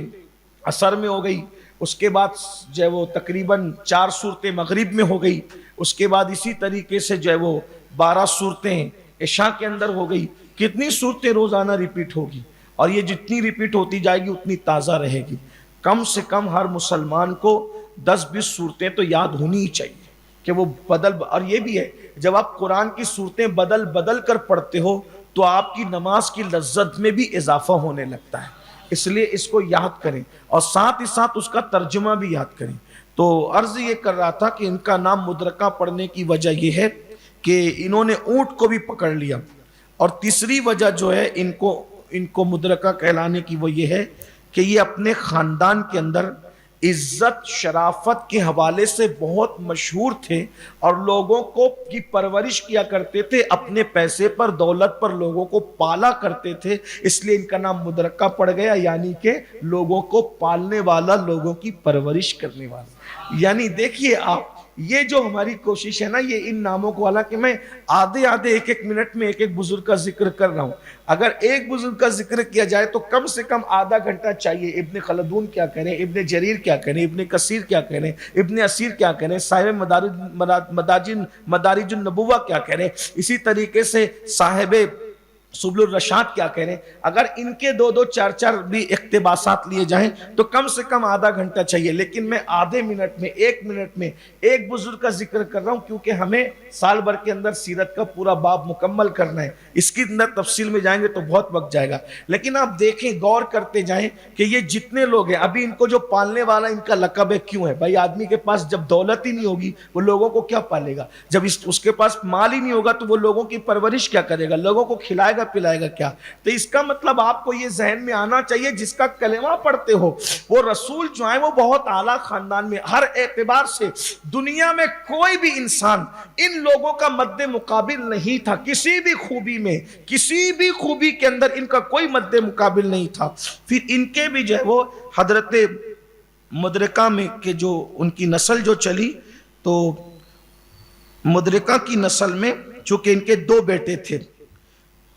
عصر میں ہو گئی، اس کے بعد جو ہے وہ تقریباً 4 صورتیں مغرب میں ہو گئی، اس کے بعد اسی طریقے سے جو ہے وہ 12 صورتیں عشاء کے اندر ہو گئی۔ کتنی صورتیں روزانہ ریپیٹ ہوگی، اور یہ جتنی ریپیٹ ہوتی جائے گی اتنی تازہ رہے گی۔ کم سے کم ہر مسلمان کو 10-20 صورتیں تو یاد ہونی ہی چاہیے کہ وہ اور یہ بھی ہے جب آپ قرآن کی صورتیں بدل کر پڑھتے ہو تو آپ کی نماز کی لذت میں بھی اضافہ ہونے لگتا ہے۔ اس لیے اس کو یاد کریں اور ساتھ ہی ساتھ اس کا ترجمہ بھی یاد کریں۔ تو عرض یہ کر رہا تھا کہ ان کا نام مدرکہ پڑھنے کی وجہ یہ ہے کہ انہوں نے اونٹ کو بھی پکڑ لیا، اور تیسری وجہ جو ہے ان کو مدرکہ کہلانے کی وہ یہ ہے کہ یہ اپنے خاندان کے اندر عزت شرافت کے حوالے سے بہت مشہور تھے اور لوگوں کو کی پرورش کیا کرتے تھے، اپنے پیسے پر دولت پر لوگوں کو پالا کرتے تھے، اس لیے ان کا نام مدرکہ پڑ گیا، یعنی کہ لوگوں کو پالنے والا، لوگوں کی پرورش کرنے والا۔ یعنی دیکھیے آپ، یہ جو ہماری کوشش ہے نا، یہ ان ناموں کو، حالانکہ میں آدھے 1-1 منٹ میں ایک بزرگ کا ذکر کر رہا ہوں، اگر ایک بزرگ کا ذکر کیا جائے تو کم سے کم آدھا گھنٹہ چاہیے۔ ابن خلدون کیا کہنے، ابن جریر کیا کہنے، ابن کثیر کیا کہنے، ابن اسیر کیا کہنے، صاحب مدارج النبوہ کیا کہنے، اسی طریقے سے صاحب سبل الرشاد کیا کہہ رہے ہیں۔ اگر ان کے 2-2 4-4 بھی اقتباسات لیے جائیں تو کم سے کم آدھا گھنٹہ چاہیے، لیکن میں آدھے منٹ میں 1 منٹ میں ایک بزرگ کا ذکر کر رہا ہوں کیونکہ ہمیں سال بھر کے اندر سیرت کا پورا باب مکمل کرنا ہے۔ اس کی اندر تفصیل میں جائیں گے تو بہت وقت جائے گا، لیکن آپ دیکھیں، غور کرتے جائیں کہ یہ جتنے لوگ ہیں، ابھی ان کو جو پالنے والا ان کا لقب ہے کیوں ہے؟ بھائی آدمی کے پاس جب دولت ہی نہیں ہوگی وہ لوگوں کو کیا پالے گا؟ جب اس کے پاس مال ہی نہیں ہوگا تو وہ لوگوں کی پرورش کیا کرے گا؟ لوگوں کو کھلائے گا پلائے گا کیا؟ تو اس کا مطلب آپ کو یہ ذہن میں آنا چاہیے، جس کا کلمہ پڑھتے ہو وہ رسول جو ہیں وہ بہت اعلیٰ خاندان میں، ہر اعتبار سے دنیا میں کوئی بھی انسان ان لوگوں کا مد مقابل نہیں تھا، کسی بھی خوبی میں، کسی بھی خوبی کے اندر ان کا کوئی مد مقابل نہیں تھا۔ پھر ان کے بھی جو ہے وہ حضرت مدرکہ میں کہ جو ان کی نسل جو چلی، تو مدرکہ کی نسل میں چونکہ ان کے 2 بیٹے تھے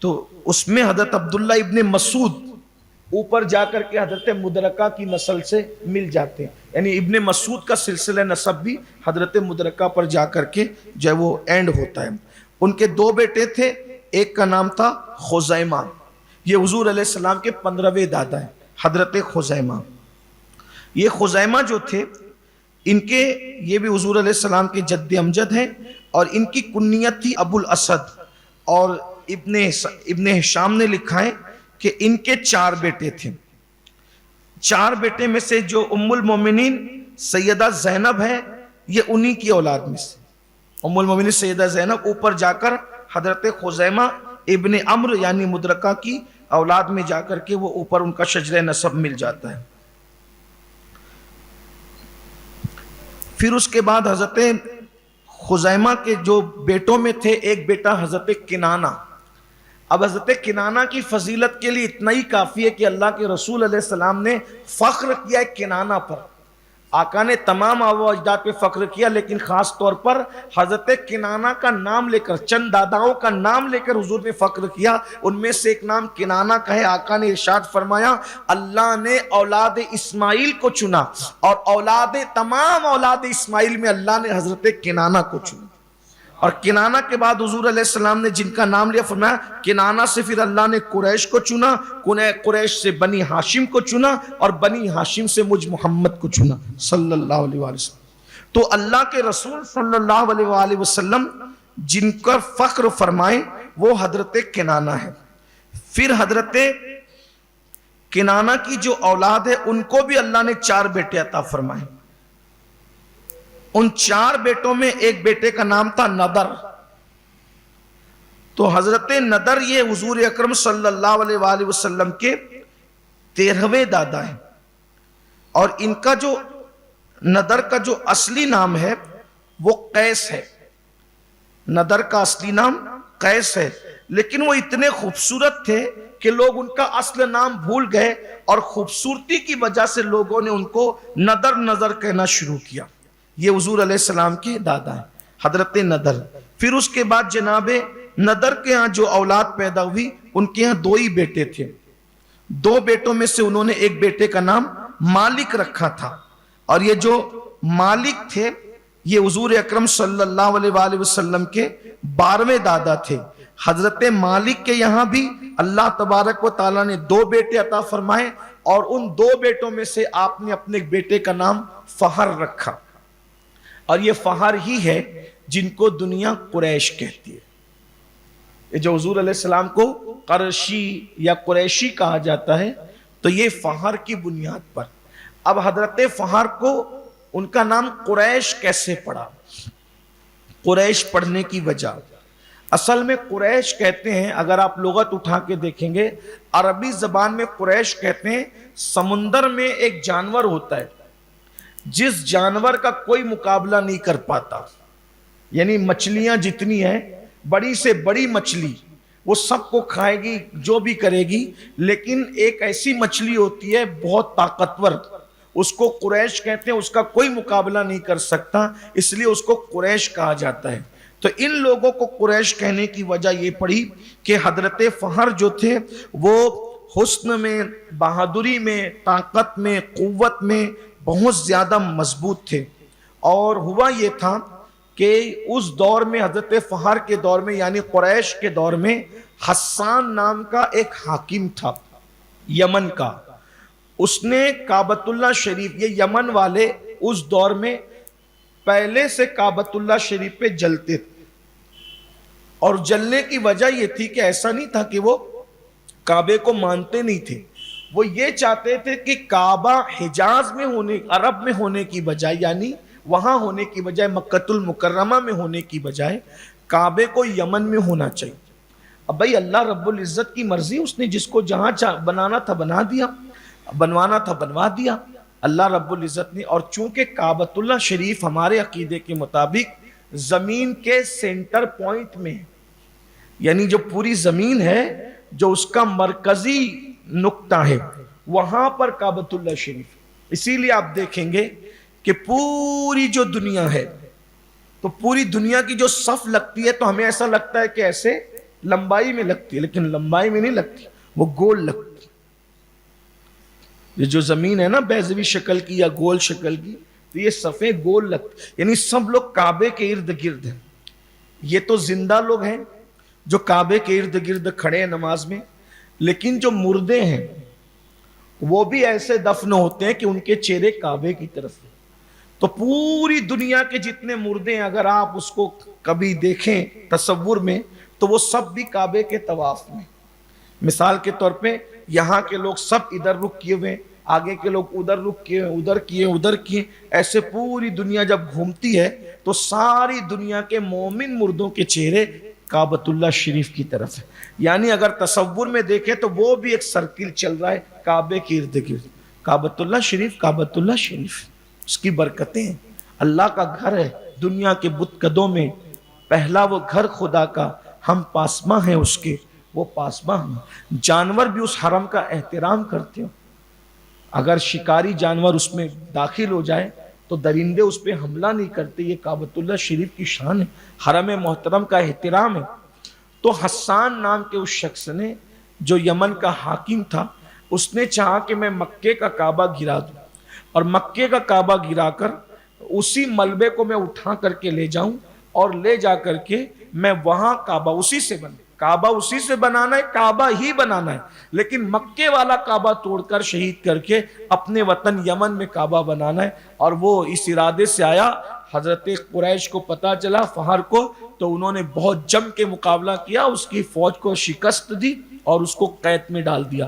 تو اس میں حضرت عبداللہ ابن مسعود اوپر جا کر کے حضرت مدرکہ کی نسل سے مل جاتے ہیں، یعنی ابن مسعود کا سلسلہ نسب بھی حضرت مدرکہ پر جا کر کے جو ہے وہ اینڈ ہوتا ہے۔ ان کے 2 بیٹے تھے، ایک کا نام تھا خزیمہ، یہ حضور علیہ السلام کے 15ویں دادا ہیں، حضرت خزیمہ۔ یہ خزیمہ جو تھے ان کے یہ بھی حضور علیہ السلام کے جد امجد ہیں، اور ان کی کنیت تھی ابو الاسد، اور ابن ہشام نے لکھا ہے کہ ان کے 4 بیٹے تھے۔ 4 بیٹے میں سے جو ام المومنین سیدہ زینب ہے، یہ انہی کی اولاد میں سے۔ ام المومنین سیدہ زینب اوپر جا کر حضرت خزیمہ ابن عمرو یعنی مدرکہ کی اولاد میں جا کر کے وہ اوپر ان کا شجرہ نسب مل جاتا ہے۔ پھر اس کے بعد حضرت خزیمہ کے جو بیٹوں میں تھے، ایک بیٹا حضرت کنانہ۔ اب حضرت کنانہ کی فضیلت کے لیے اتنا ہی کافی ہے کہ اللہ کے رسول علیہ السلام نے فخر کیا ہے کنانہ پر۔ آقا نے تمام آباء و اجداد پہ فخر کیا، لیکن خاص طور پر حضرت کنانہ کا نام لے کر، چند داداؤں کا نام لے کر حضور نے فخر کیا۔ ان میں سے ایک نام کنانہ کا ہے۔ آقا نے ارشاد فرمایا، اللہ نے اولاد اسماعیل کو چنا، اور تمام اولاد اسماعیل میں اللہ نے حضرت کنانہ کو چنا۔ اور کنانہ کے بعد حضور علیہ السلام نے جن کا نام لیا، فرمایا کنانہ سے پھر اللہ نے قریش کو چنا، قریش سے بنی ہاشم کو چنا، اور بنی ہاشم سے مجھ محمد کو چنا صلی اللہ علیہ وآلہ وسلم۔ تو اللہ کے رسول صلی اللہ علیہ وآلہ وسلم جن کا فخر فرمائے وہ حضرت کنانہ ہے۔ پھر حضرت کنانہ کی جو اولاد ہے ان کو بھی اللہ نے 4 بیٹے عطا فرمائے۔ ان 4 بیٹوں میں ایک بیٹے کا نام تھا نضر۔ تو حضرت نضر یہ حضور اکرم صلی اللہ علیہ وآلہ وسلم کے 13ویں دادا ہیں، اور ان کا جو نضر کا جو اصلی نام ہے وہ قیس ہے۔ نضر کا اصلی نام قیس ہے، لیکن وہ اتنے خوبصورت تھے کہ لوگ ان کا اصل نام بھول گئے، اور خوبصورتی کی وجہ سے لوگوں نے ان کو نضر کہنا شروع کیا۔ یہ حضور علیہ السلام کے دادا ہیں حضرت نضر۔ پھر اس کے بعد جناب نضر کے ہاں جو اولاد پیدا ہوئی، ان کے ہاں 2 ہی بیٹے تھے۔ 2 بیٹوں میں سے انہوں نے ایک بیٹے کا نام مالک رکھا تھا، اور یہ جو مالک تھے یہ حضور اکرم صلی اللہ علیہ وآلہ وسلم کے 12ویں دادا تھے۔ حضرت مالک کے یہاں بھی اللہ تبارک و تعالیٰ نے 2 بیٹے عطا فرمائے، اور ان 2 بیٹوں میں سے آپ نے اپنے ایک بیٹے کا نام فہر رکھا، اور یہ فہر ہی ہے جن کو دنیا قریش کہتی ہے۔ یہ جو حضور علیہ السلام کو قرشی یا قریشی کہا جاتا ہے، تو یہ فہر کی بنیاد پر۔ اب حضرت فہر کو ان کا نام قریش کیسے پڑا؟ قریش پڑھنے کی وجہ، اصل میں قریش کہتے ہیں، اگر آپ لغت اٹھا کے دیکھیں گے عربی زبان میں قریش کہتے ہیں سمندر میں ایک جانور ہوتا ہے جس جانور کا کوئی مقابلہ نہیں کر پاتا، یعنی مچھلیاں جتنی ہیں، بڑی سے بڑی مچھلی وہ سب کو کھائے گی جو بھی کرے گی، لیکن ایک ایسی مچھلی ہوتی ہے بہت طاقتور، اس کو قریش کہتے ہیں، اس کا کوئی مقابلہ نہیں کر سکتا، اس لیے اس کو قریش کہا جاتا ہے۔ تو ان لوگوں کو قریش کہنے کی وجہ یہ پڑی کہ حضرت فہر جو تھے وہ حسن میں، بہادری میں، طاقت میں، قوت میں بہت زیادہ مضبوط تھے۔ اور ہوا یہ تھا کہ اس دور میں حضرت فہر کے دور میں یعنی قریش کے دور میں حسان نام کا ایک حاکم تھا یمن کا، اس نے کعبۃ اللہ شریف، یہ یمن والے اس دور میں پہلے سے کعبۃ اللہ شریف پہ جلتے تھے، اور جلنے کی وجہ یہ تھی کہ ایسا نہیں تھا کہ وہ کعبے کو مانتے نہیں تھے، وہ یہ چاہتے تھے کہ کعبہ حجاز میں ہونے، عرب میں ہونے کی بجائے، یعنی وہاں ہونے کی بجائے، مکۃ المکرمہ میں ہونے کی بجائے کعبے کو یمن میں ہونا چاہیے۔ اب بھائی اللہ رب العزت کی مرضی، اس نے جس کو جہاں بنانا تھا بنا دیا، بنوانا تھا بنوا دیا اللہ رب العزت نے۔ اور چونکہ کعبۃ اللہ شریف ہمارے عقیدے کے مطابق زمین کے سینٹر پوائنٹ میں، یعنی جو پوری زمین ہے جو اس کا مرکزی نقطہ ہے، وہاں پر کعبۃ اللہ شریف، اسی لیے آپ دیکھیں گے کہ پوری جو دنیا ہے، تو پوری دنیا کی جو صف لگتی ہے تو ہمیں ایسا لگتا ہے کہ ایسے لمبائی میں لگتی ہے، لیکن لمبائی میں نہیں لگتی، وہ گول لگتی۔ یہ جو زمین ہے نا بیضوی شکل کی یا گول شکل کی، تو یہ صفیں گول لگتی، یعنی سب لوگ کعبے کے ارد گرد ہیں۔ یہ تو زندہ لوگ ہیں جو کعبے کے ارد گرد کھڑے ہیں نماز میں، لیکن جو مردے ہیں وہ بھی ایسے دفن ہوتے ہیں کہ ان کے چہرے کعبے کی طرف ہیں۔ تو پوری دنیا کے جتنے مردے ہیں اگر آپ اس کو کبھی دیکھیں تصور میں تو وہ سب بھی کعبے کے طواف میں. مثال کے طور پہ یہاں کے لوگ سب ادھر رخ کیے ہوئے، آگے کے لوگ ادھر رخ کیے، ادھر کیے، ایسے پوری دنیا جب گھومتی ہے تو ساری دنیا کے مومن مردوں کے چہرے کعبۃ اللہ شریف کی طرف ہے. یعنی اگر تصور میں دیکھیں تو وہ بھی ایک سرکل چل رہا ہے کعبے کے ارد گرد. کعبۃ اللہ شریف، کعبۃ اللہ شریف، اس کی برکتیں ہیں. اللہ کا گھر ہے دنیا کے بت قدوں میں، پہلا وہ گھر خدا کا، ہم پاسماں ہیں اس کے، وہ پاسماں ہیں. جانور بھی اس حرم کا احترام کرتے ہو. اگر شکاری جانور اس میں داخل ہو جائے تو درندے اس پہ حملہ نہیں کرتے. یہ کعبۃ اللہ شریف کی شان ہے، حرم محترم کا احترام ہے. تو حسان نام کے اس شخص نے جو یمن کا حاکم تھا، اس نے چاہا کہ میں مکے کا کعبہ گرا دوں، اور مکے کا کعبہ گرا کر اسی ملبے کو میں اٹھا کر کے لے جاؤں اور لے جا کر کے میں وہاں کعبہ اسی سے بنانا ہے، کعبہ ہی بنانا ہے. لیکن مکے والا کعبہ توڑ کر شہید کر کے اپنے وطن یمن میں کعبہ بنانا ہے. اور وہ اس ارادے سے آیا. حضرت قریش کو پتا چلا، فہر کو، تو انہوں نے بہت جم کے مقابلہ کیا، اس کی فوج کو شکست دی اور اس کو قید میں ڈال دیا.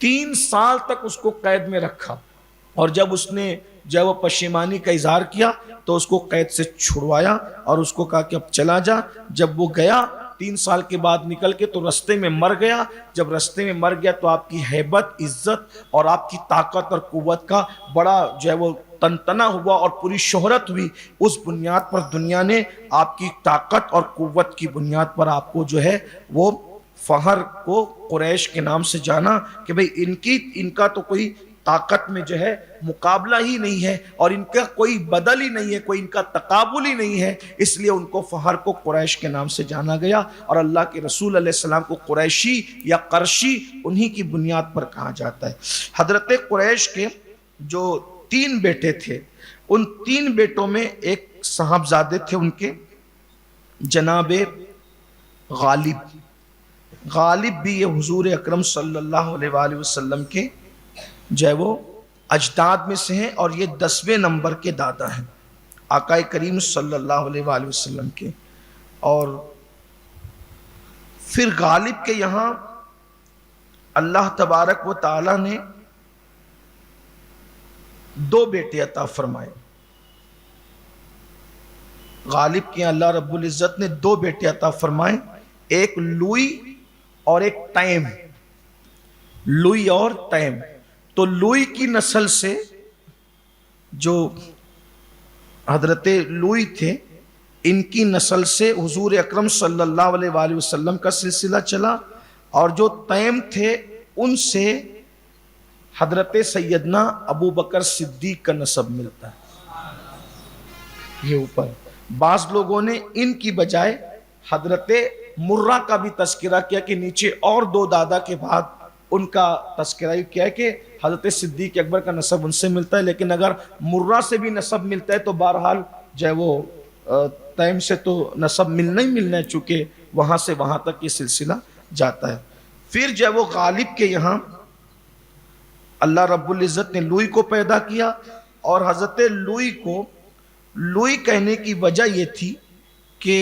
3 سال تک اس کو قید میں رکھا، اور جب اس نے وہ پشیمانی کا اظہار کیا تو اس کو قید سے چھڑوایا اور اس کو کہا کہ اب چلا جا. جب وہ گیا 3 سال کے بعد نکل کے تو رستے میں مر گیا. جب رستے میں مر گیا تو آپ کی ہیبت، عزت اور آپ کی طاقت اور قوت کا بڑا وہ تنتنا ہوا اور پوری شہرت ہوئی. اس بنیاد پر دنیا نے آپ کی طاقت اور قوت کی بنیاد پر آپ کو وہ فہر کو قریش کے نام سے جانا کہ بھئی ان کا تو کوئی طاقت میں مقابلہ ہی نہیں ہے، اور ان کا کوئی بدل ہی نہیں ہے، کوئی ان کا تقابل ہی نہیں ہے. اس لیے ان کو فہر کو قریش کے نام سے جانا گیا. اور اللہ کے رسول علیہ السلام کو قریشی یا قرشی انہی کی بنیاد پر کہا جاتا ہے. حضرت قریش کے جو 3 بیٹے تھے، ان 3 بیٹوں میں ایک صاحبزادے تھے ان کے، جناب غالب بھی یہ حضور اکرم صلی اللہ علیہ وآلہ وسلم کے وہ اجداد میں سے ہیں، اور یہ 10ویں نمبر کے دادا ہیں آقا کریم صلی اللہ علیہ وآلہ وسلم کے. اور پھر غالب کے یہاں اللہ تبارک و تعالی نے 2 بیٹے عطا فرمائے. غالب کے اللہ رب العزت نے 2 بیٹے عطا فرمائے، ایک لوئی اور ایک تیم. لوئی اور تیم. تو لوئی کی نسل سے جو حضرت لوئی تھے، ان کی نسل سے حضور اکرم صلی اللہ علیہ وآلہ وسلم کا سلسلہ چلا، اور جو تیم تھے ان سے حضرت سیدنا ابو بکر صدیق کا نسب ملتا ہے. یہ اوپر بعض لوگوں نے ان کی بجائے حضرت مرہ کا بھی تذکرہ کیا کہ نیچے اور 2 دادا کے بعد ان کا تذکرہ کیا ہے کہ حضرت صدیق اکبر کا نسب ان سے ملتا ہے. لیکن اگر مرہ سے بھی نسب ملتا ہے تو بہرحال وہ تیم سے تو نسب ملنا ہی ملنا ہے، چونکہ وہاں سے وہاں تک یہ سلسلہ جاتا ہے. پھر وہ غالب کے یہاں اللہ رب العزت نے لوئی کو پیدا کیا، اور حضرت لوئی کو لوئی کہنے کی وجہ یہ تھی کہ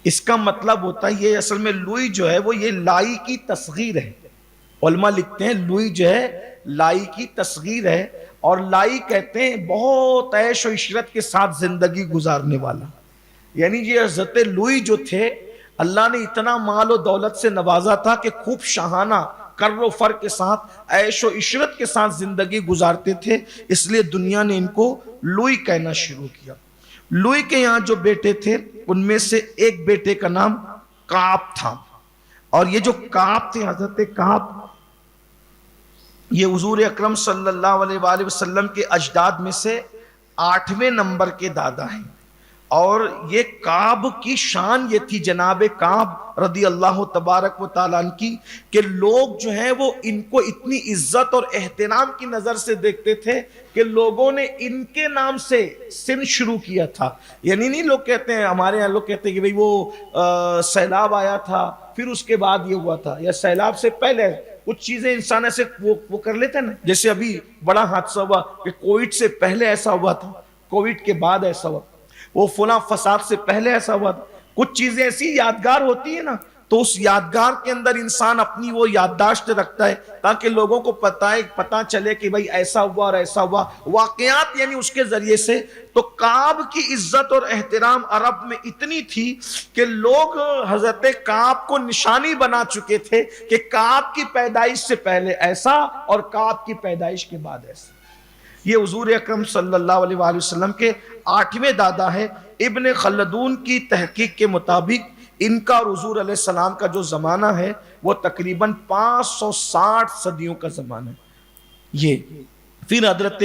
اس کا مطلب ہوتا ہے، یہ اصل میں لوئی وہ یہ لائی کی تصغیر ہے. علماء لکھتے ہیں لوئی لائی کی تصغیر ہے، اور لائی کہتے ہیں بہت عیش و عشرت کے ساتھ زندگی گزارنے والا. یعنی یہ حضرت لوئی جو تھے، اللہ نے اتنا مال و دولت سے نوازا تھا کہ خوب شاہانہ کر و فر کے ساتھ عیش و عشرت کے ساتھ زندگی گزارتے تھے. اس لیے دنیا نے ان کو لوئی کہنا شروع کیا. لوئی کے یہاں جو بیٹے تھے ان میں سے ایک بیٹے کا نام کعب تھا، اور یہ جو کعب تھے، حضرت کعب، یہ حضور اکرم صلی اللہ علیہ وآلہ وسلم کے اجداد میں سے 8ویں نمبر کے دادا ہیں. اور یہ کعب کی شان یہ تھی، جناب کعب رضی اللہ تبارک و تعالیٰ عنہ کی، کہ لوگ وہ ان کو اتنی عزت اور احترام کی نظر سے دیکھتے تھے کہ لوگوں نے ان کے نام سے سن شروع کیا تھا. یعنی نہیں لوگ کہتے ہیں، ہمارے یہاں لوگ کہتے ہیں کہ وہ سیلاب آیا تھا پھر اس کے بعد یہ ہوا تھا، یا سیلاب سے پہلے کچھ چیزیں انسان ایسے وہ کر لیتا ہے نا، جیسے ابھی بڑا حادثہ ہوا کہ کووڈ سے پہلے ایسا ہوا تھا، کووڈ کے بعد ایسا ہوا، وہ فلاں فساد سے پہلے ایسا ہوا تھا. کچھ چیزیں ایسی یادگار ہوتی ہیں نا، تو اس یادگار کے اندر انسان اپنی وہ یادداشت رکھتا ہے تاکہ لوگوں کو پتہ چلے کہ بھائی ایسا ہوا اور ایسا ہوا، واقعات یعنی اس کے ذریعے سے. تو کعب کی عزت اور احترام عرب میں اتنی تھی کہ لوگ حضرت کعب کو نشانی بنا چکے تھے کہ کعب کی پیدائش سے پہلے ایسا اور کعب کی پیدائش کے بعد ایسا. یہ حضور اکرم صلی اللہ علیہ وآلہ وسلم کے 8ویں دادا ہے. ابن خلدون کی تحقیق کے مطابق ان کا اور حضور علیہ السلام کا جو زمانہ ہے وہ تقریباً 560 صدیوں کا زمانہ ہے. یہ پھر حضرت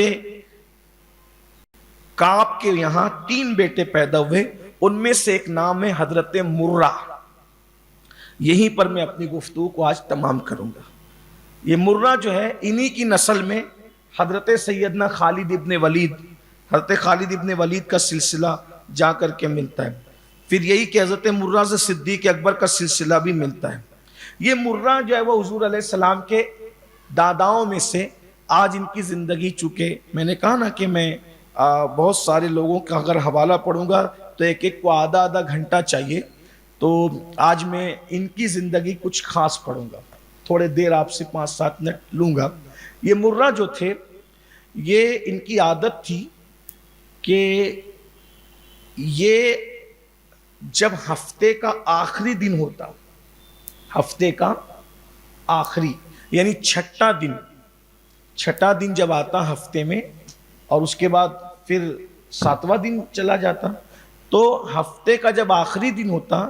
کعب کے یہاں 3 بیٹے پیدا ہوئے، ان میں سے ایک نام ہے حضرت مرہ. یہیں پر میں اپنی گفتگو کو آج تمام کروں گا. یہ مرہ جو ہے انہی کی نسل میں حضرت سیدنا خالد ابن ولید، حضرت خالد ابن ولید کا سلسلہ جا کر کے ملتا ہے. پھر یہی کہ حضرت مرہ سے صدیق اکبر کا سلسلہ بھی ملتا ہے. یہ مرہ جو ہے وہ حضور علیہ السلام کے داداؤں میں سے. آج ان کی زندگی چونکہ میں نے کہا نا کہ میں بہت سارے لوگوں کا اگر حوالہ پڑھوں گا تو ایک کو آدھا گھنٹہ چاہیے، تو آج میں ان کی زندگی کچھ خاص پڑھوں گا، تھوڑے دیر آپ سے 5-7 منٹ لوں گا. یہ مرہ جو تھے، یہ ان کی عادت تھی کہ یہ جب ہفتے کا آخری دن ہوتا، ہفتے کا آخری یعنی چھٹا دن جب آتا ہفتے میں، اور اس کے بعد پھر 7واں دن چلا جاتا، تو ہفتے کا جب آخری دن ہوتا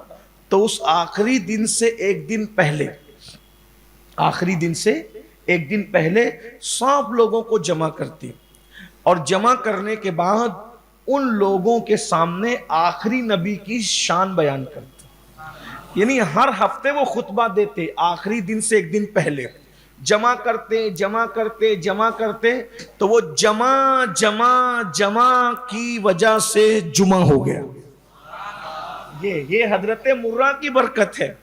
تو اس آخری دن سے ایک دن پہلے سب لوگوں کو جمع کرتے، اور جمع کرنے کے بعد ان لوگوں کے سامنے آخری نبی کی شان بیان کرتے. یعنی ہر ہفتے وہ خطبہ دیتے، آخری دن سے ایک دن پہلے جمع کرتے تو وہ جمع کی وجہ سے جمعہ ہو گیا. یہ حضرت مرہ کی برکت ہے.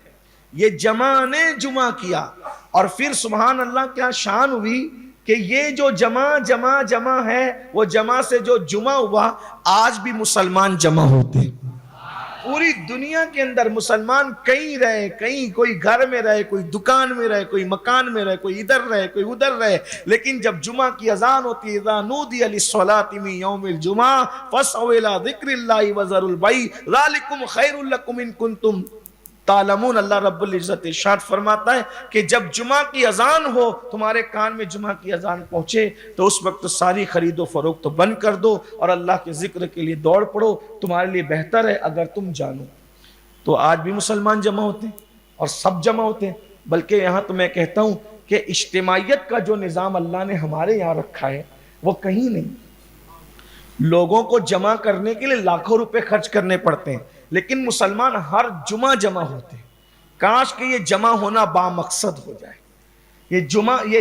یہ جمع نے جمعہ کیا، اور پھر سبحان اللہ کیا شان ہوئی کہ یہ جو جمع ہے، وہ جمع سے جو جمعہ ہوا، آج بھی مسلمان جمع ہوتے ہیں. پوری دنیا کے اندر مسلمان کہیں رہے، کہیں کوئی گھر میں رہے، کوئی دکان میں رہے، کوئی مکان میں رہے، کوئی ادھر رہے، کوئی ادھر رہے، لیکن جب جمعہ کی اذان ہوتی ہے، اذا نودی للصلاۃ من یوم الجمعہ فاسعوا الی ذکر اللہ وذروا البیع ذلکم خیر لکم ان کنتم تعلمون. اللہ رب العزت ارشاد فرماتا ہے کہ جب جمعہ کی اذان ہو، تمہارے کان میں جمعہ کی اذان پہنچے، تو اس وقت ساری خرید و فروخت بند کر دو اور اللہ کے ذکر کے لیے دوڑ پڑو، تمہارے لیے بہتر ہے اگر تم جانو. تو آج بھی مسلمان جمع ہوتے ہیں اور سب جمع ہوتے ہیں. بلکہ یہاں تو میں کہتا ہوں کہ اجتماعیت کا جو نظام اللہ نے ہمارے یہاں رکھا ہے وہ کہیں نہیں. لوگوں کو جمع کرنے کے لیے لاکھوں روپے خرچ کرنے پڑتے ہیں، لیکن مسلمان ہر جمعہ جمع ہوتے ہیں. کاش کہ یہ جمع ہونا بامقصد ہو جائے، یہ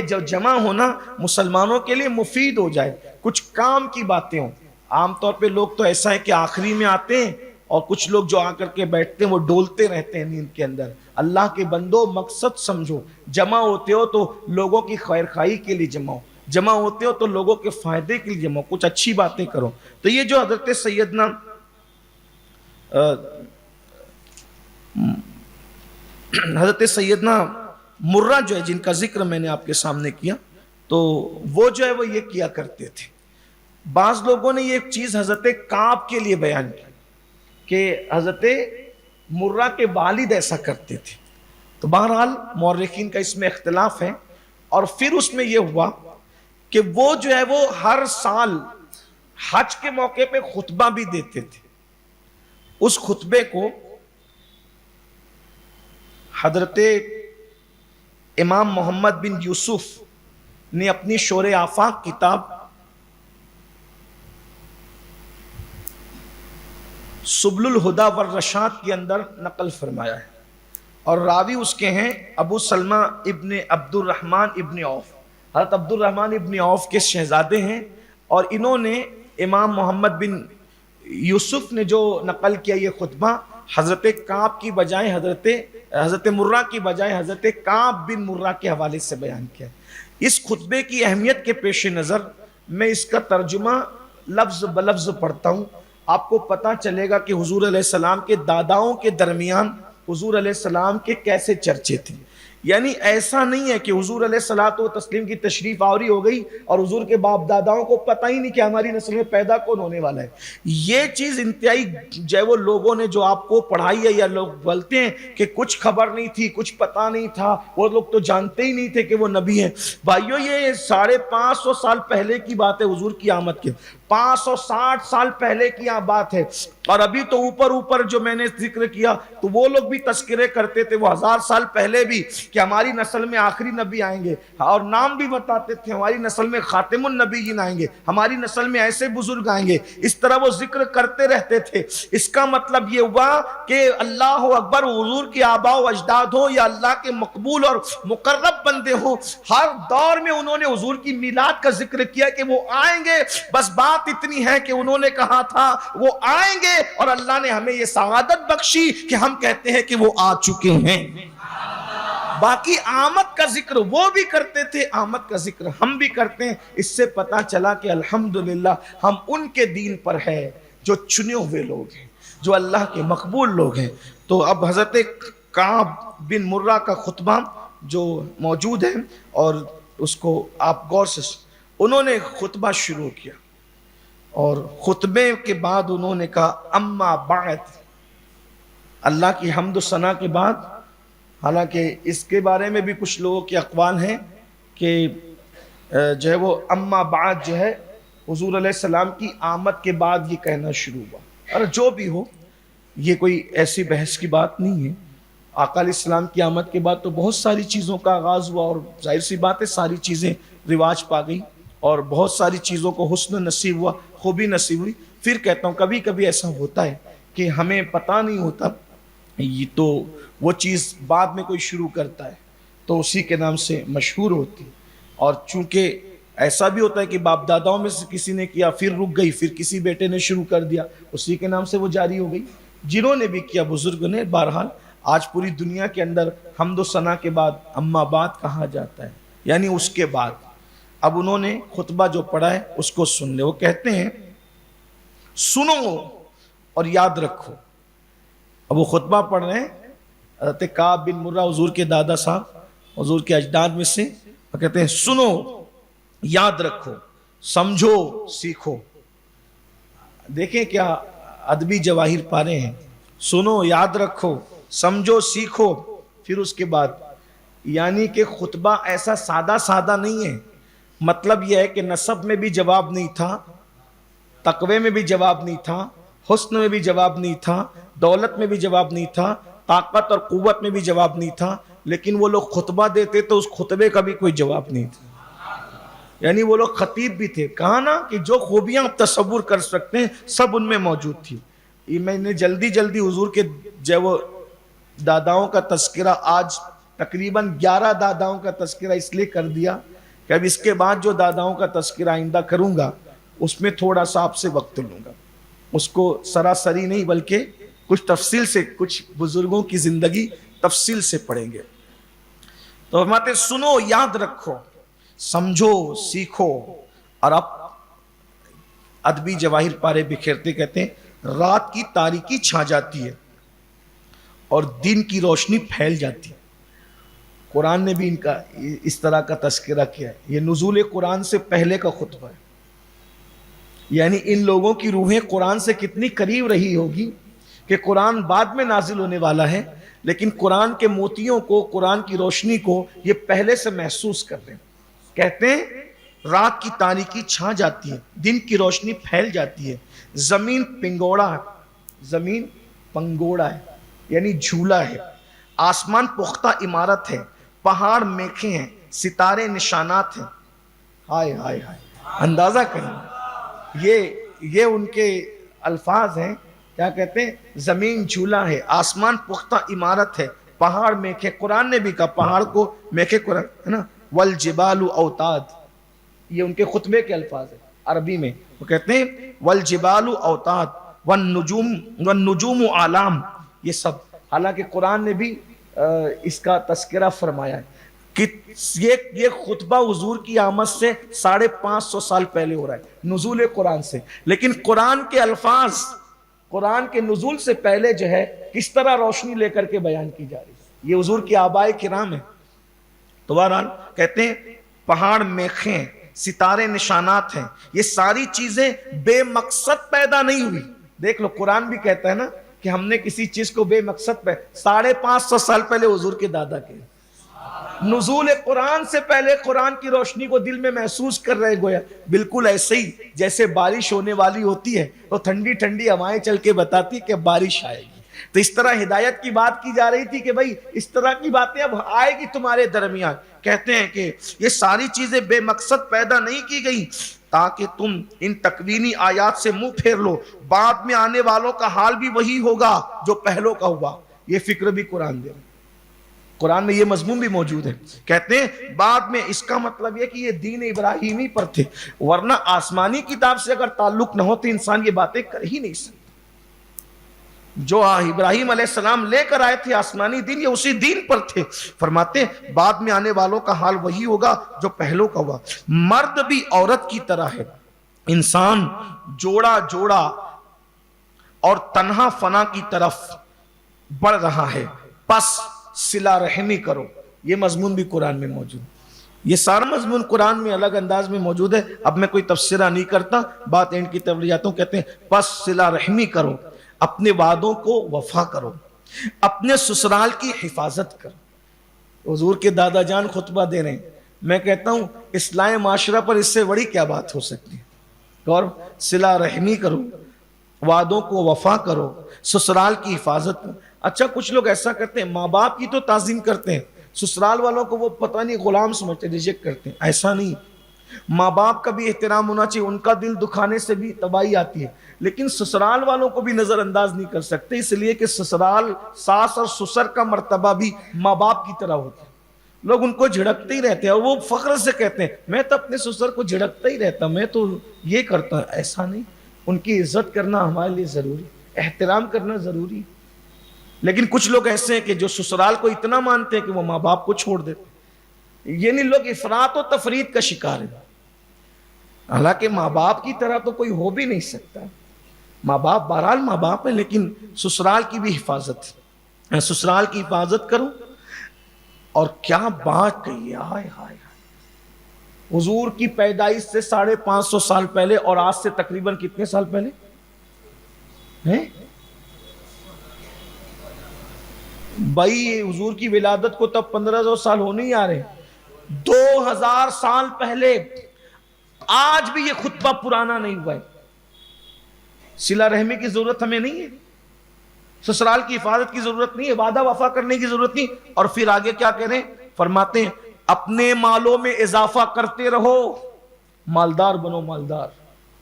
جو جمع ہونا مسلمانوں کے لیے مفید ہو جائے، کچھ کام کی باتیں ہوں. عام طور پہ لوگ تو ایسا ہے کہ آخری میں آتے ہیں، اور کچھ لوگ جو آ کر کے بیٹھتے ہیں وہ ڈولتے رہتے ہیں نیند کے اندر. اللہ کے بندو مقصد سمجھو. جمع ہوتے ہو تو لوگوں کی خیر خواہی کے لیے جمع ہو، جمع ہوتے ہو تو لوگوں کے فائدے کے لیے جمع ہو، کچھ اچھی باتیں کرو. تو یہ جو حضرت سیدنا مرہ جو ہے، جن کا ذکر میں نے آپ کے سامنے کیا، تو وہ جو ہے وہ یہ کیا کرتے تھے. بعض لوگوں نے یہ چیز حضرت کعب کے لیے بیان کی کہ حضرت مرہ کے والد ایسا کرتے تھے. تو بہرحال مورخین کا اس میں اختلاف ہے. اور پھر اس میں یہ ہوا کہ وہ جو ہے وہ ہر سال حج کے موقع پہ خطبہ بھی دیتے تھے. اس خطبے کو حضرت امام محمد بن یوسف نے اپنی شور آفاق کتاب سبل الہدی والرشاد کے اندر نقل فرمایا ہے، اور راوی اس کے ہیں ابو سلمہ ابن عبد الرحمن ابن عوف. حضرت عبد الرحمن ابن عوف کے شہزادے ہیں، اور انہوں نے امام محمد بن یوسف نے جو نقل کیا یہ خطبہ، حضرت کعب کی بجائے حضرت مرہ کی بجائے حضرت کعب بن مرہ کے حوالے سے بیان کیا. اس خطبے کی اہمیت کے پیش نظر میں اس کا ترجمہ لفظ بلفظ پڑھتا ہوں. آپ کو پتہ چلے گا کہ حضور علیہ السلام کے داداؤں کے درمیان حضور علیہ السلام کے کیسے چرچے تھے. یعنی ایسا نہیں ہے کہ حضور علیہ الصلوۃ والتسلیم کی تشریف آوری ہو گئی اور حضور کے باپ داداؤں کو پتہ ہی نہیں کہ ہماری نسل میں پیدا کون ہونے والا ہے. یہ چیز انتہائی جو وہ لوگوں نے جو آپ کو پڑھائی ہے یا لوگ بولتے ہیں کہ کچھ خبر نہیں تھی, کچھ پتہ نہیں تھا, وہ لوگ تو جانتے ہی نہیں تھے کہ وہ نبی ہیں. بھائیو یہ 550 سال پہلے کی بات ہے, حضور کی آمد کے 560 سال پہلے کی بات ہے. اور ابھی تو اوپر جو میں نے ذکر کیا تو وہ لوگ بھی تذکرے کرتے تھے وہ 1000 سال پہلے بھی کہ ہماری نسل میں آخری نبی آئیں گے, اور نام بھی بتاتے تھے ہماری نسل میں خاتم النبیین آئیں گے, ہماری نسل میں ایسے بزرگ آئیں گے. اس طرح وہ ذکر کرتے رہتے تھے. اس کا مطلب یہ ہوا کہ اللہ اکبر, حضور کے آباء و اجداد ہو یا اللہ کے مقبول اور مقرب بندے ہوں, ہر دور میں انہوں نے حضور کی میلاد کا ذکر کیا کہ وہ آئیں گے. بس بات اتنی ہے کہ انہوں نے کہا تھا وہ آئیں گے, اور اللہ نے ہمیں یہ سعادت بخشی کہ ہم کہتے ہیں کہ وہ آ چکے ہیں. باقی آمد کا ذکر وہ بھی کرتے تھے, آمد کا ذکر ہم بھی کرتے ہیں. اس سے پتا چلا کہ الحمدللہ ہم ان کے دین پر ہے جو چنے ہوئے لوگ ہیں, جو اللہ کے مقبول لوگ ہیں. تو اب حضرت کعب بن مرہ کا خطبہ جو موجود ہے اور اس کو آپ غور سے, انہوں نے خطبہ شروع کیا اور خطبے کے بعد انہوں نے کہا اما بعد, اللہ کی حمد و ثنا کے بعد. حالانکہ اس کے بارے میں بھی کچھ لوگوں کے اقوال ہیں کہ جو ہے وہ اما بعد جو ہے حضور علیہ السلام کی آمد کے بعد یہ کہنا شروع ہوا. اور جو بھی ہو یہ کوئی ایسی بحث کی بات نہیں ہے. آقا علیہ السلام کی آمد کے بعد تو بہت ساری چیزوں کا آغاز ہوا, اور ظاہر سی بات ہے ساری چیزیں رواج پا گئی اور بہت ساری چیزوں کو حسن نصیب ہوا, خوبی نصیب ہوئی. پھر کہتا ہوں کبھی کبھی ایسا ہوتا ہے کہ ہمیں پتہ نہیں ہوتا, یہ تو وہ چیز بعد میں کوئی شروع کرتا ہے تو اسی کے نام سے مشہور ہوتی. اور چونکہ ایسا بھی ہوتا ہے کہ باپ داداؤں میں سے کسی نے کیا پھر رک گئی, پھر کسی بیٹے نے شروع کر دیا, اسی کے نام سے وہ جاری ہو گئی. جنہوں نے بھی کیا بزرگ نے, بہرحال آج پوری دنیا کے اندر حمد و ثنا کے بعد اما بعد کہا جاتا ہے, یعنی اس کے بعد. اب انہوں نے خطبہ جو پڑھا ہے اس کو سن لے. وہ کہتے ہیں سنو اور یاد رکھو. اب وہ خطبہ پڑھ رہے ہیں حضرت کعب بن مرہ, حضور کے دادا صاحب, حضور کے اجداد میں سے. وہ کہتے ہیں سنو, یاد رکھو, سمجھو, سیکھو. دیکھیں کیا ادبی جواہر پارے ہیں. سنو, یاد رکھو, سمجھو, سیکھو. پھر اس کے بعد یعنی کہ خطبہ ایسا سادہ نہیں ہے. مطلب یہ ہے کہ نسب میں بھی جواب نہیں تھا, تقوی میں بھی جواب نہیں تھا, حسن میں بھی جواب نہیں تھا, دولت میں بھی جواب نہیں تھا, طاقت اور قوت میں بھی جواب نہیں تھا, لیکن وہ لوگ خطبہ دیتے تو اس خطبے کا بھی کوئی جواب نہیں تھا. یعنی وہ لوگ خطیب بھی تھے. کہا نا کہ جو خوبیاں آپ تصور کر سکتے ہیں سب ان میں موجود تھی. یہ میں نے جلدی حضور کے جو وہ داداؤں کا تذکرہ, آج تقریباً 11 داداؤں کا تذکرہ اس لیے کر دیا کہ اب اس کے بعد جو داداؤں کا تذکرہ آئندہ کروں گا اس میں تھوڑا سا آپ سے وقت لوں گا. اس کو سراسری نہیں بلکہ کچھ تفصیل سے, کچھ بزرگوں کی زندگی تفصیل سے پڑھیں گے. تو فرماتے سنو, یاد رکھو, سمجھو, سیکھو. اور اب ادبی جواہر پارے بکھیرتے کہتے ہیں رات کی تاریکی چھا جاتی ہے اور دن کی روشنی پھیل جاتی ہے. قرآن نے بھی ان کا اس طرح کا تذکرہ کیا ہے. یہ نزول قرآن سے پہلے کا خطبہ ہے. یعنی ان لوگوں کی روحیں قرآن سے کتنی قریب رہی ہوگی کہ قرآن بعد میں نازل ہونے والا ہے, لیکن قرآن کے موتیوں کو, قرآن کی روشنی کو یہ پہلے سے محسوس کر رہے ہیں. کہتے ہیں رات کی تاریکی چھا جاتی ہے, دن کی روشنی پھیل جاتی ہے, زمین پنگوڑا ہے, زمین پنگوڑا ہے یعنی جھولا ہے, آسمان پختہ عمارت ہے, پہاڑ میخیں ہیں, ستارے نشانات ہیں. ہائے ہائے ہائے, اندازہ کریں. یہ ان کے الفاظ ہیں. کیا کہتے ہیں؟ زمین جھولا ہے, آسمان پختہ عمارت ہے, پہاڑ میخے. قرآن نے بھی کہا پہاڑ کو میخے قرآن ہے نا, والجبال اوتاد. یہ ان کے خطبے کے الفاظ ہیں عربی میں. وہ کہتے ہیں والجبال اوتاد والنجوم اعلام. یہ سب. حالانکہ قرآن نے بھی اس کا تذکرہ فرمایا ہے کہ یہ خطبہ حضور کی آمد سے 550 سال پہلے ہو رہا ہے نزول قرآن سے. لیکن قرآن کے الفاظ قرآن کے نزول سے پہلے جو ہے کس طرح روشنی لے کر کے بیان کی جا رہی ہے. یہ حضور کے آبائے کرام ہیں. تو بہرحال کہتے ہیں پہاڑ میخیں ستارے نشانات ہیں. یہ ساری چیزیں بے مقصد پیدا نہیں ہوئی. دیکھ لو قرآن بھی کہتا ہے نا کہ ہم نے کسی چیز کو بے مقصد 550 سال پہلے حضور کے دادا کے نزول قرآن سے پہلے قرآن کی روشنی کو دل میں محسوس کر رہے گویا. بالکل ایسے ہی جیسے بارش ہونے والی ہوتی ہے تو ٹھنڈی ٹھنڈی ہوائیں چل کے بتاتی کہ بارش آئے گی. تو اس طرح ہدایت کی بات کی جا رہی تھی کہ بھائی اس طرح کی باتیں اب آئے گی تمہارے درمیان. کہتے ہیں کہ یہ ساری چیزیں بے مقصد پیدا نہیں کی گئی تاکہ تم ان تکوینی آیات سے منہ پھیر لو. بعد میں آنے والوں کا حال بھی وہی ہوگا جو پہلوں کا ہوا. یہ فکر بھی قرآن دے رہا ہے. قرآن میں یہ مضمون بھی موجود ہے. کہتے ہیں بعد میں اس کا مطلب یہ کہ یہ دین ابراہیمی پر تھے, ورنہ آسمانی کتاب سے اگر تعلق نہ ہو تو انسان یہ باتیں کر ہی نہیں سکتا. جو ابراہیم علیہ السلام لے کر آئے تھے آسمانی دین, یہ اسی دین پر تھے. فرماتے ہیں بعد میں آنے والوں کا حال وہی ہوگا جو پہلوں کا ہوا. مرد بھی عورت کی طرح ہے. انسان جوڑا جوڑا اور تنہا فنا کی طرف بڑھ رہا ہے, پس صلہ رحمی کرو. یہ مضمون بھی قرآن میں موجود ہے. یہ سارا مضمون قرآن میں الگ انداز میں موجود ہے. اب میں کوئی تفسیرہ نہیں کرتا, بات اینڈ کی طرف لے جاتا ہوں. کہتے ہیں پس صلہ رحمی کرو, اپنے وعدوں کو وفا کرو, اپنے سسرال کی حفاظت کرو. حضور کے دادا جان خطبہ دے رہے ہیں. میں کہتا ہوں اصلاح معاشرہ پر اس سے بڑی کیا بات ہو سکتی ہے. اور صلہ رحمی کرو, وعدوں کو وفا کرو, سسرال کی حفاظت کرو. اچھا کچھ لوگ ایسا کرتے ہیں, ماں باپ کی تو تعظیم کرتے ہیں, سسرال والوں کو وہ پتہ نہیں غلام سمجھتے, ریجیکٹ کرتے ہیں. ایسا نہیں. ماں باپ کا بھی احترام ہونا چاہیے, ان کا دل دکھانے سے بھی تباہی آتی ہے. لیکن سسرال والوں کو بھی نظر انداز نہیں کر سکتے, اس لیے کہ سسرال ساس اور سسر کا مرتبہ بھی ماں باپ کی طرح ہوتا ہے. لوگ ان کو جھڑکتے ہی رہتے ہیں اور وہ فخر سے کہتے ہیں میں تو اپنے سسر کو جھڑکتا ہی رہتا, میں تو یہ کرتا ہوں. ایسا نہیں. ان کی عزت کرنا ہمارے لیے ضروری, احترام کرنا ضروری. لیکن کچھ لوگ ایسے ہیں کہ جو سسرال کو اتنا مانتے ہیں کہ وہ ماں باپ کو چھوڑ دیتے. یعنی لوگ افراط و تفرید کا شکار ہیں. حالانکہ ماں باپ کی طرح تو کوئی ہو بھی نہیں سکتا. ماں باپ بہرحال ماں باپ ہیں, لیکن سسرال کی بھی حفاظت, سسرال کی حفاظت کرو. اور کیا بات کہی ہے, ہائے ہائے. حضور کی پیدائش سے 550 سال پہلے اور آج سے تقریباً کتنے سال پہلے ہیں بھائی؟ حضور کی ولادت کو تب 1500 سال ہونے ہی آ رہے, 2000 سال پہلے. آج بھی یہ خطبہ پرانا نہیں ہوا ہے. صلہ رحمی کی ضرورت ہمیں نہیں ہے, سسرال کی حفاظت کی ضرورت نہیں ہے, وعدہ وفا کرنے کی ضرورت نہیں. اور پھر آگے کیا کہہ رہے ہیں؟ فرماتے ہیں اپنے مالوں میں اضافہ کرتے رہو, مالدار بنو, مالدار.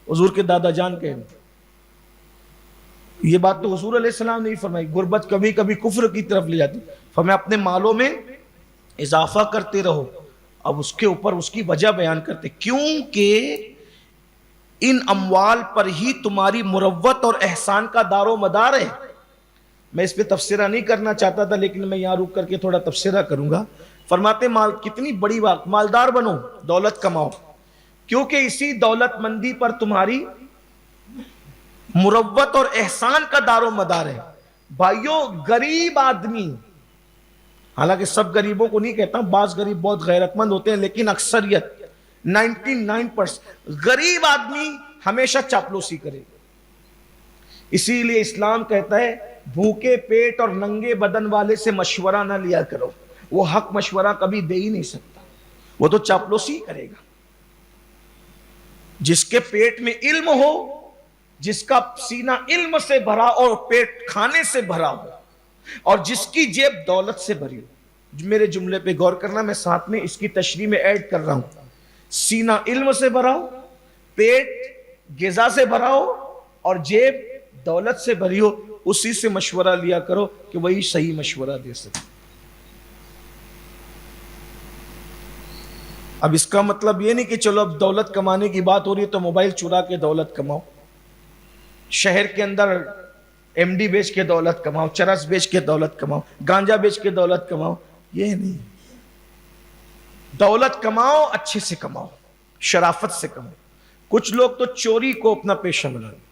حضور کے دادا جان کہہ رہے ہیں. یہ بات تو حضور علیہ السلام نے ہی فرمائی. غربت کبھی کبھی کفر کی طرف لے جاتی. فرمایا اپنے مالوں میں اضافہ کرتے رہو. اب اس کے اوپر اس کی وجہ بیان کرتے, کیونکہ ان اموال پر ہی تمہاری مروت اور احسان کا دار و مدار ہے. میں اس پہ تفسیرہ نہیں کرنا چاہتا تھا, لیکن میں یہاں رک کر کے تھوڑا تفسیرہ کروں گا. فرماتے مال, کتنی بڑی بات, مالدار بنو, دولت کماؤ, کیونکہ اسی دولت مندی پر تمہاری مروت اور احسان کا دار و مدار ہے. بھائیو غریب آدمی, حالانکہ سب غریبوں کو نہیں کہتا, بعض غریب بہت غیرت مند ہوتے ہیں, لیکن اکثریت 99% غریب آدمی ہمیشہ چاپلوسی کرے گا. اسی لیے اسلام کہتا ہے بھوکے پیٹ اور ننگے بدن والے سے مشورہ نہ لیا کرو, وہ حق مشورہ کبھی دے ہی نہیں سکتا, وہ تو چاپلوسی کرے گا. جس کے پیٹ میں علم ہو, جس کا سینہ علم سے بھرا اور پیٹ کھانے سے بھرا ہو, اور جس کی جیب دولت سے بھری ہو. میرے جملے پہ غور کرنا, میں ساتھ میں اس کی تشریح میں ایڈ کر رہا ہوں. سینہ علم سے بھرا ہو, پیٹ غذا سے بھرا ہو, اور جیب دولت سے بھری ہو, اسی سے مشورہ لیا کرو کہ وہی صحیح مشورہ دے سکے. اب اس کا مطلب یہ نہیں کہ چلو اب دولت کمانے کی بات ہو رہی ہے تو موبائل چرا کے دولت کماؤ. شہر کے اندر ایم ڈی بیچ کے دولت کماؤ، چرس بیچ کے دولت کماؤ، گانجا بیچ کے دولت کماؤ، یہ نہیں. دولت کماؤ، اچھے سے کماؤ، شرافت سے کماؤ. کچھ لوگ تو چوری کو اپنا پیشہ بنا لیتے،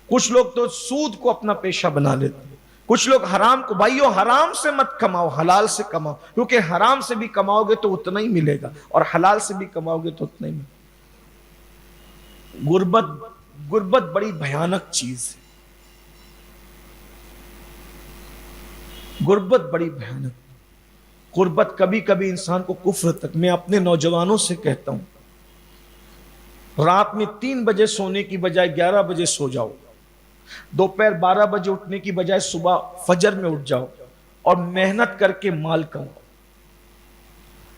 کچھ لوگ تو سود کو اپنا پیشہ بنا لیتے، کچھ لوگ حرام کو. بھائیو حرام سے مت کماؤ، حلال سے کماؤ، کیونکہ حرام سے بھی کماؤ گے تو اتنا ہی ملے گا اور حلال سے بھی کماؤ گے تو اتنا ہی ملے گا. غربت بڑی بھیانک چیز ہے. غربت بڑی بھیانک. غربت کبھی کبھی انسان کو کفر تک. میں اپنے نوجوانوں سے کہتا ہوں، رات میں 3 بجے سونے کی بجائے 11 بجے سو جاؤ، دوپہر 12 بجے اٹھنے کی بجائے صبح فجر میں اٹھ جاؤ اور محنت کر کے مال کماؤ.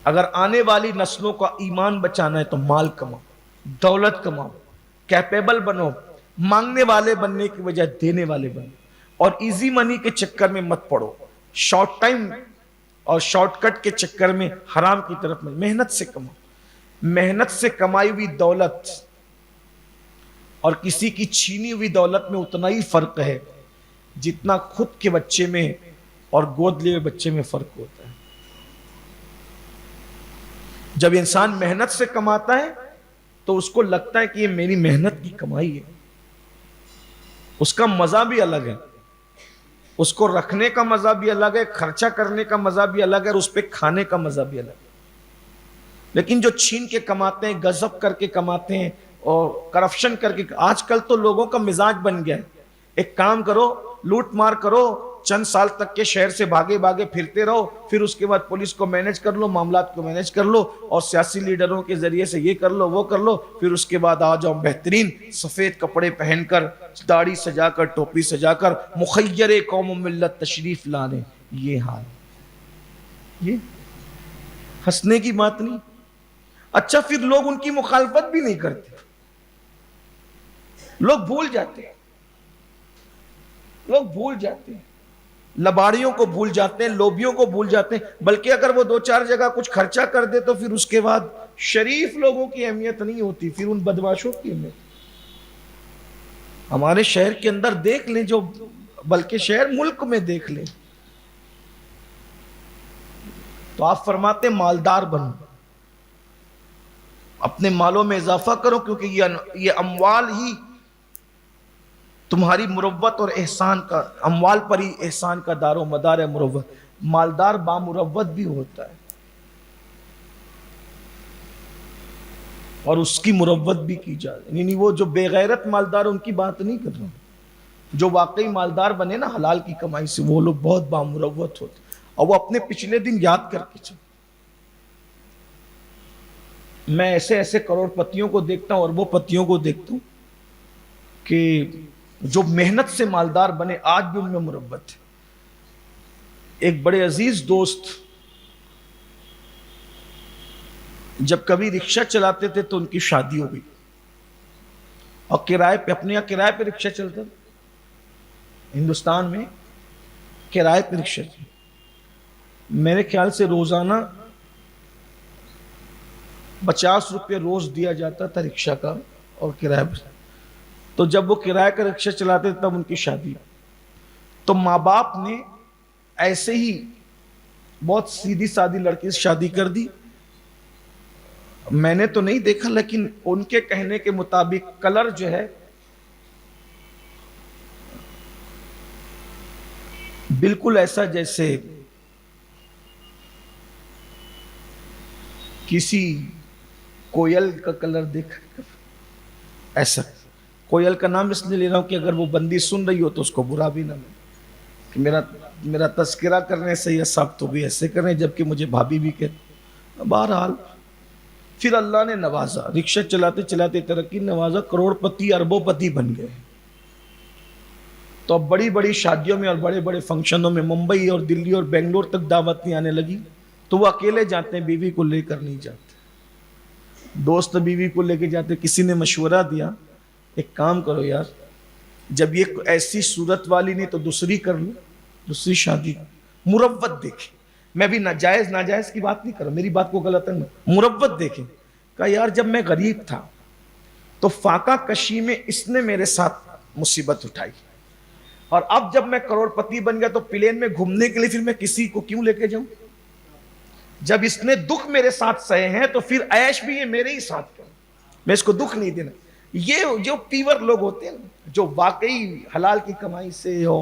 اگر آنے والی نسلوں کا ایمان بچانا ہے تو مال کماؤ، دولت کماؤ، کیپیبل بنو. مانگنے والے بننے کی بجائے دینے والے بنو، اور ایزی منی کے چکر میں مت پڑو، شارٹ ٹائم اور شارٹ کٹ کے چکر میں حرام کی طرف میں. محنت سے کماؤ. محنت سے کمائی ہوئی دولت اور کسی کی چھینی ہوئی دولت میں اتنا ہی فرق ہے جتنا خود کے بچے میں اور گود لیے بچے میں فرق ہوتا ہے. جب انسان محنت سے کماتا ہے تو اس کو لگتا ہے کہ یہ میری محنت کی کمائی ہے. اس کا مزہ بھی الگ ہے، اس کو رکھنے کا مزہ بھی الگ ہے، خرچہ کرنے کا مزہ بھی الگ ہے، اور اس پہ کھانے کا مزہ بھی الگ ہے. لیکن جو چھین کے کماتے ہیں، غصب کر کے کماتے ہیں اور کرپشن کر کے، آج کل تو لوگوں کا مزاج بن گیا ہے، ایک کام کرو، لوٹ مار کرو، چند سال تک کے شہر سے بھاگے بھاگے پھرتے رہو، پھر اس کے بعد پولیس کو مینج کر لو، معاملات کو مینج کر لو، اور سیاسی لیڈروں کے ذریعے سے یہ کر لو وہ کر لو، پھر اس کے بعد آ جاؤ بہترین سفید کپڑے پہن کر، داڑھی سجا کر، ٹوپی سجا کر، مخیر قوم و ملت تشریف لانے. یہ حال، یہ ہنسنے کی بات نہیں. اچھا پھر لوگ ان کی مخالفت بھی نہیں کرتے، لوگ بھول جاتے ہیں، لوگ بھول جاتے ہیں، لباڑیوں کو بھول جاتے ہیں، لوبیوں کو بھول جاتے ہیں. بلکہ اگر وہ 2-4 جگہ کچھ خرچہ کر دے تو پھر اس کے بعد شریف لوگوں کی اہمیت نہیں ہوتی، پھر ان بدماشوں کی اہمیت. ہمارے شہر کے اندر دیکھ لیں، جو بلکہ شہر ملک میں دیکھ لیں، تو آپ فرماتے ہیں مالدار بنو، اپنے مالوں میں اضافہ کرو، کیونکہ یہ اموال ہی تمہاری مروت اور احسان کا، اموال پر ہی احسان کا دار و مدار ہے مروت. مالدار بامروت بھی ہوتا ہے اور اس کی مروت بھی کی جائے. یعنی وہ جو بے غیرت مالدار ان کی بات نہیں کر رہا ہوں، جو واقعی مالدار بنے نا حلال کی کمائی سے، وہ لوگ بہت بامروت ہوتے اور وہ اپنے پچھلے دن یاد کر کے چلے. میں ایسے ایسے کروڑ پتیوں کو دیکھتا ہوں اور وہ پتیوں کو دیکھتا ہوں کہ جو محنت سے مالدار بنے آج بھی ان میں مروت ہے. ایک بڑے عزیز دوست جب کبھی رکشہ چلاتے تھے تو ان کی شادی ہو گئی اور کرائے پہ، اپنے یہاں کرائے پہ رکشہ چلتا تھا، ہندوستان میں کرائے پہ رکشہ چلتا. میرے خیال سے روزانہ 50 روپے روز دیا جاتا تھا رکشہ کا اور کرایہ پر. تو جب وہ کرایہ کا رکشہ چلاتے تھے تب ان کی شادی. تو ماں باپ نے ایسے ہی بہت سیدھی سادی لڑکی سے شادی کر دی. میں نے تو نہیں دیکھا، لیکن ان کے کہنے کے مطابق کلر جو ہے بالکل ایسا جیسے کسی کوئل کا کلر دیکھا. ایسا کوئل کا نام اس لیے لے رہا ہوں کہ اگر وہ بندی سن رہی ہو تو اس کو برا بھی نہ لگے کہ میرا تذکرہ کرنے سے یہ صاحب تو بھی ایسے کریں، جبکہ مجھے بھابھی بھی کہتے. بہرحال پھر اللہ نے نوازا، رکشہ چلاتے چلاتے ترقی نوازا، کروڑ پتی اربوں پتی بن گئے. تو اب بڑی بڑی شادیوں میں اور بڑے بڑے فنکشنوں میں ممبئی اور دلی اور بنگلور تک دعوت نہیں آنے لگی. تو وہ اکیلے جاتے ہیں، بیوی کو لے کر نہیں جاتے. دوست بیوی کو لے کے جاتے. کسی نے مشورہ دیا ایک کام کرو یار، جب یہ ایسی صورت والی نہیں تو دوسری کر لو، دوسری شادی. مروت دیکھیں، میں بھی ناجائز کی بات نہیں کر رہا، میری بات کو غلط ہے، مروت دیکھیں. کہا یار جب میں غریب تھا تو فاقہ کشی میں اس نے میرے ساتھ مصیبت اٹھائی، اور اب جب میں کروڑ پتی بن گیا تو پلین میں گھومنے کے لیے پھر میں کسی کو کیوں لے کے جاؤں؟ جب اس نے دکھ میرے ساتھ سہے ہیں تو پھر عیش بھی یہ میرے ہی ساتھ کروں، میں اس کو دکھ نہیں دینا۔ یہ جو پیور لوگ ہوتے ہیں جو واقعی حلال کی کمائی سے ہو،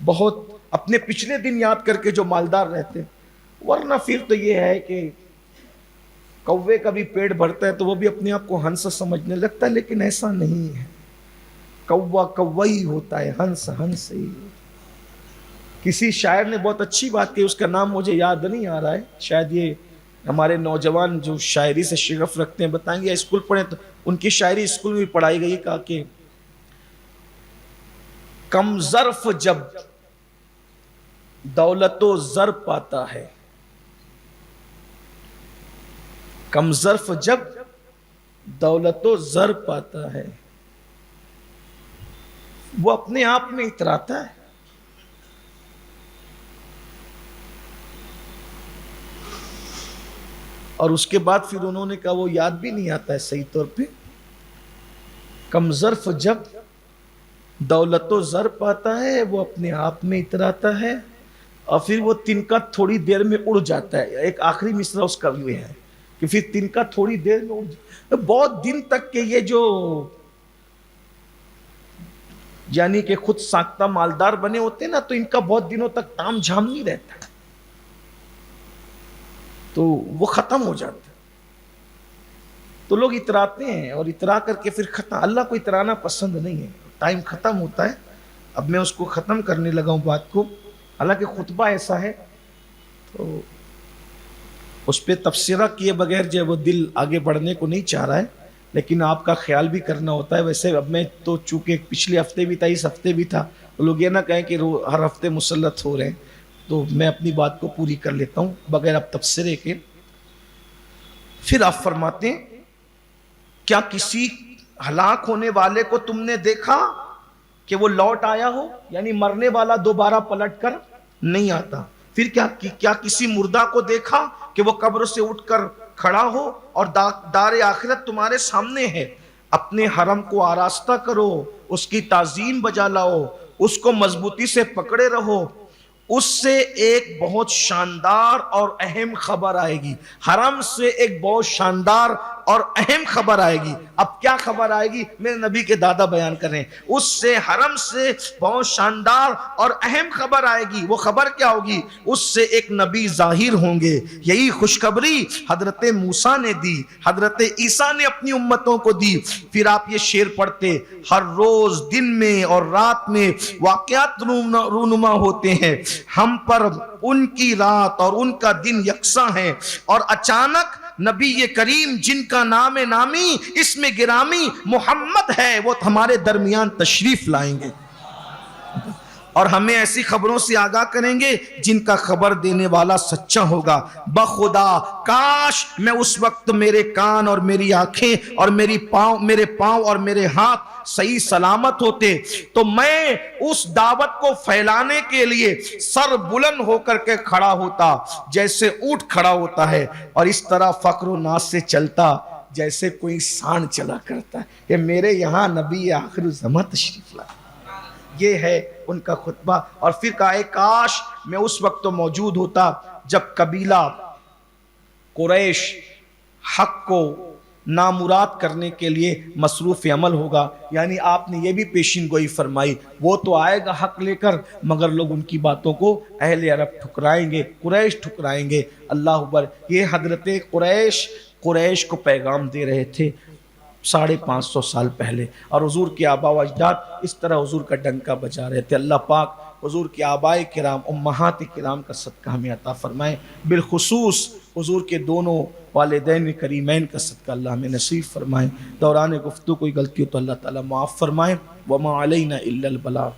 بہت اپنے پچھلے دن یاد کر کے جو مالدار رہتے ہیں، ورنہ پھر تو یہ ہے کہ کوے کا بھی پیٹ بھرتا ہے تو وہ بھی اپنے آپ کو ہنس سمجھنے لگتا ہے، لیکن ایسا نہیں ہے۔ کوا کوا ہی ہوتا ہے، ہنس ہنس ہی۔ کسی شاعر نے بہت اچھی بات کی، اس کا نام مجھے یاد نہیں آ رہا ہے، شاید یہ ہمارے نوجوان جو شاعری سے شغف رکھتے ہیں بتائیں گے، یا اسکول پڑھیں تو ان کی شاعری اسکول میں پڑھائی گئی، کہا کہ کم ظرف جب دولت و زر پاتا ہے، کم ظرف جب دولت و زر پاتا ہے، وہ اپنے آپ میں اتراتا ہے۔ اور اس کے بعد پھر انہوں نے کہا وہ یاد بھی نہیں آتا ہے صحیح طور پہ، کم ظرف جب دولت و زر پاتا ہے وہ اپنے آپ میں اتراتا ہے، اور پھر وہ تنکا تھوڑی دیر میں اڑ جاتا ہے۔ ایک آخری مصرع اس کا بھی ہے کہ پھر تنکا تھوڑی دیر میں اڑ جاتا ہے۔ بہت دن تک کہ یہ جو یعنی کہ خود ساختہ مالدار بنے ہوتے ہیں نا، تو ان کا بہت دنوں تک تام جھام نہیں رہتا، تو وہ ختم ہو جاتا ہے۔ تو لوگ اتراتے ہیں اور اترا کر کے پھر ختم۔ اللہ کو اترانا پسند نہیں ہے، ٹائم ختم ہوتا ہے۔ اب میں اس کو ختم کرنے لگا ہوں بات کو، حالانکہ خطبہ ایسا ہے تو اس پہ تبصرہ کیے بغیر جو وہ دل آگے بڑھنے کو نہیں چاہ رہا ہے، لیکن آپ کا خیال بھی کرنا ہوتا ہے۔ ویسے اب میں تو چونکہ پچھلے ہفتے بھی تھا، اس ہفتے بھی تھا، تو لوگ یہ نہ کہیں کہ ہر ہفتے مسلط ہو رہے ہیں، تو میں اپنی بات کو پوری کر لیتا ہوں بغیر اب تبصرے کے۔ پھر آپ فرماتے ہیں کیا کسی ہلاک ہونے والے کو تم نے دیکھا کہ وہ لوٹ آیا ہو؟ یعنی مرنے والا دوبارہ پلٹ کر نہیں آتا۔ پھر کیا کسی مردہ کو دیکھا کہ وہ قبر سے اٹھ کر کھڑا ہو؟ اور دار آخرت تمہارے سامنے ہے۔ اپنے حرم کو آراستہ کرو، اس کی تعظیم بجا لاؤ، اس کو مضبوطی سے پکڑے رہو، اس سے ایک بہت شاندار اور اہم خبر آئے گی۔ حرم سے ایک بہت شاندار اور اہم خبر آئے گی۔ اب کیا خبر آئے گی؟ میرے نبی کے دادا بیان کر رہے ہیں، اس سے حرم سے بہت شاندار اور اہم خبر آئے گی۔ وہ خبر کیا ہوگی؟ اس سے ایک نبی ظاہر ہوں گے۔ یہی خوشخبری حضرت موسیٰ نے دی، حضرت عیسیٰ نے اپنی امتوں کو دی۔ پھر آپ یہ شعر پڑھتے، ہر روز دن میں اور رات میں واقعات رونما ہوتے ہیں، ہم پر ان کی رات اور ان کا دن یکساں ہے، اور اچانک نبی کریم جن کا نام نامی اسم گرامی محمد ہے وہ ہمارے درمیان تشریف لائیں گے، اور ہمیں ایسی خبروں سے آگاہ کریں گے جن کا خبر دینے والا سچا ہوگا۔ بخدا کاش میں اس وقت میرے کان اور میری آنکھیں اور میرے پاؤں اور میرے ہاتھ صحیح سلامت ہوتے، تو میں اس دعوت کو پھیلانے کے لیے سر بلند ہو کر کے کھڑا ہوتا جیسے اونٹ کھڑا ہوتا ہے، اور اس طرح فخر و ناز سے چلتا جیسے کوئی سانڈ چلا کرتا ہے کہ میرے یہاں نبی آخر الزماں تشریف لائے۔ یہ ہے ان کا خطبہ۔ اور پھر کہا کاش میں اس وقت تو موجود ہوتا جب قبیلہ قریش حق کو نامراد کرنے کے لیے مصروف عمل ہوگا۔ یعنی آپ نے یہ بھی پیشین گوئی فرمائی، وہ تو آئے گا حق لے کر، مگر لوگ ان کی باتوں کو اہل عرب ٹھکرائیں گے، قریش ٹھکرائیں گے۔ اللہ اکبر۔ یہ حضرت قریش کو پیغام دے رہے تھے 550 سال پہلے، اور حضور کے آبا و اجداد اس طرح حضور کا ڈنکا بجا رہے تھے۔ اللہ پاک حضور کے آبائے کرام امہات کرام کا صدقہ ہمیں عطا فرمائے، بالخصوص حضور کے دونوں والدین کریمین کا صدقہ اللہ ہمیں نصیب فرمائے۔ دوران گفتگو کوئی غلطی ہو تو اللہ تعالیٰ معاف فرمائے۔ وما علینا الا البلاغ۔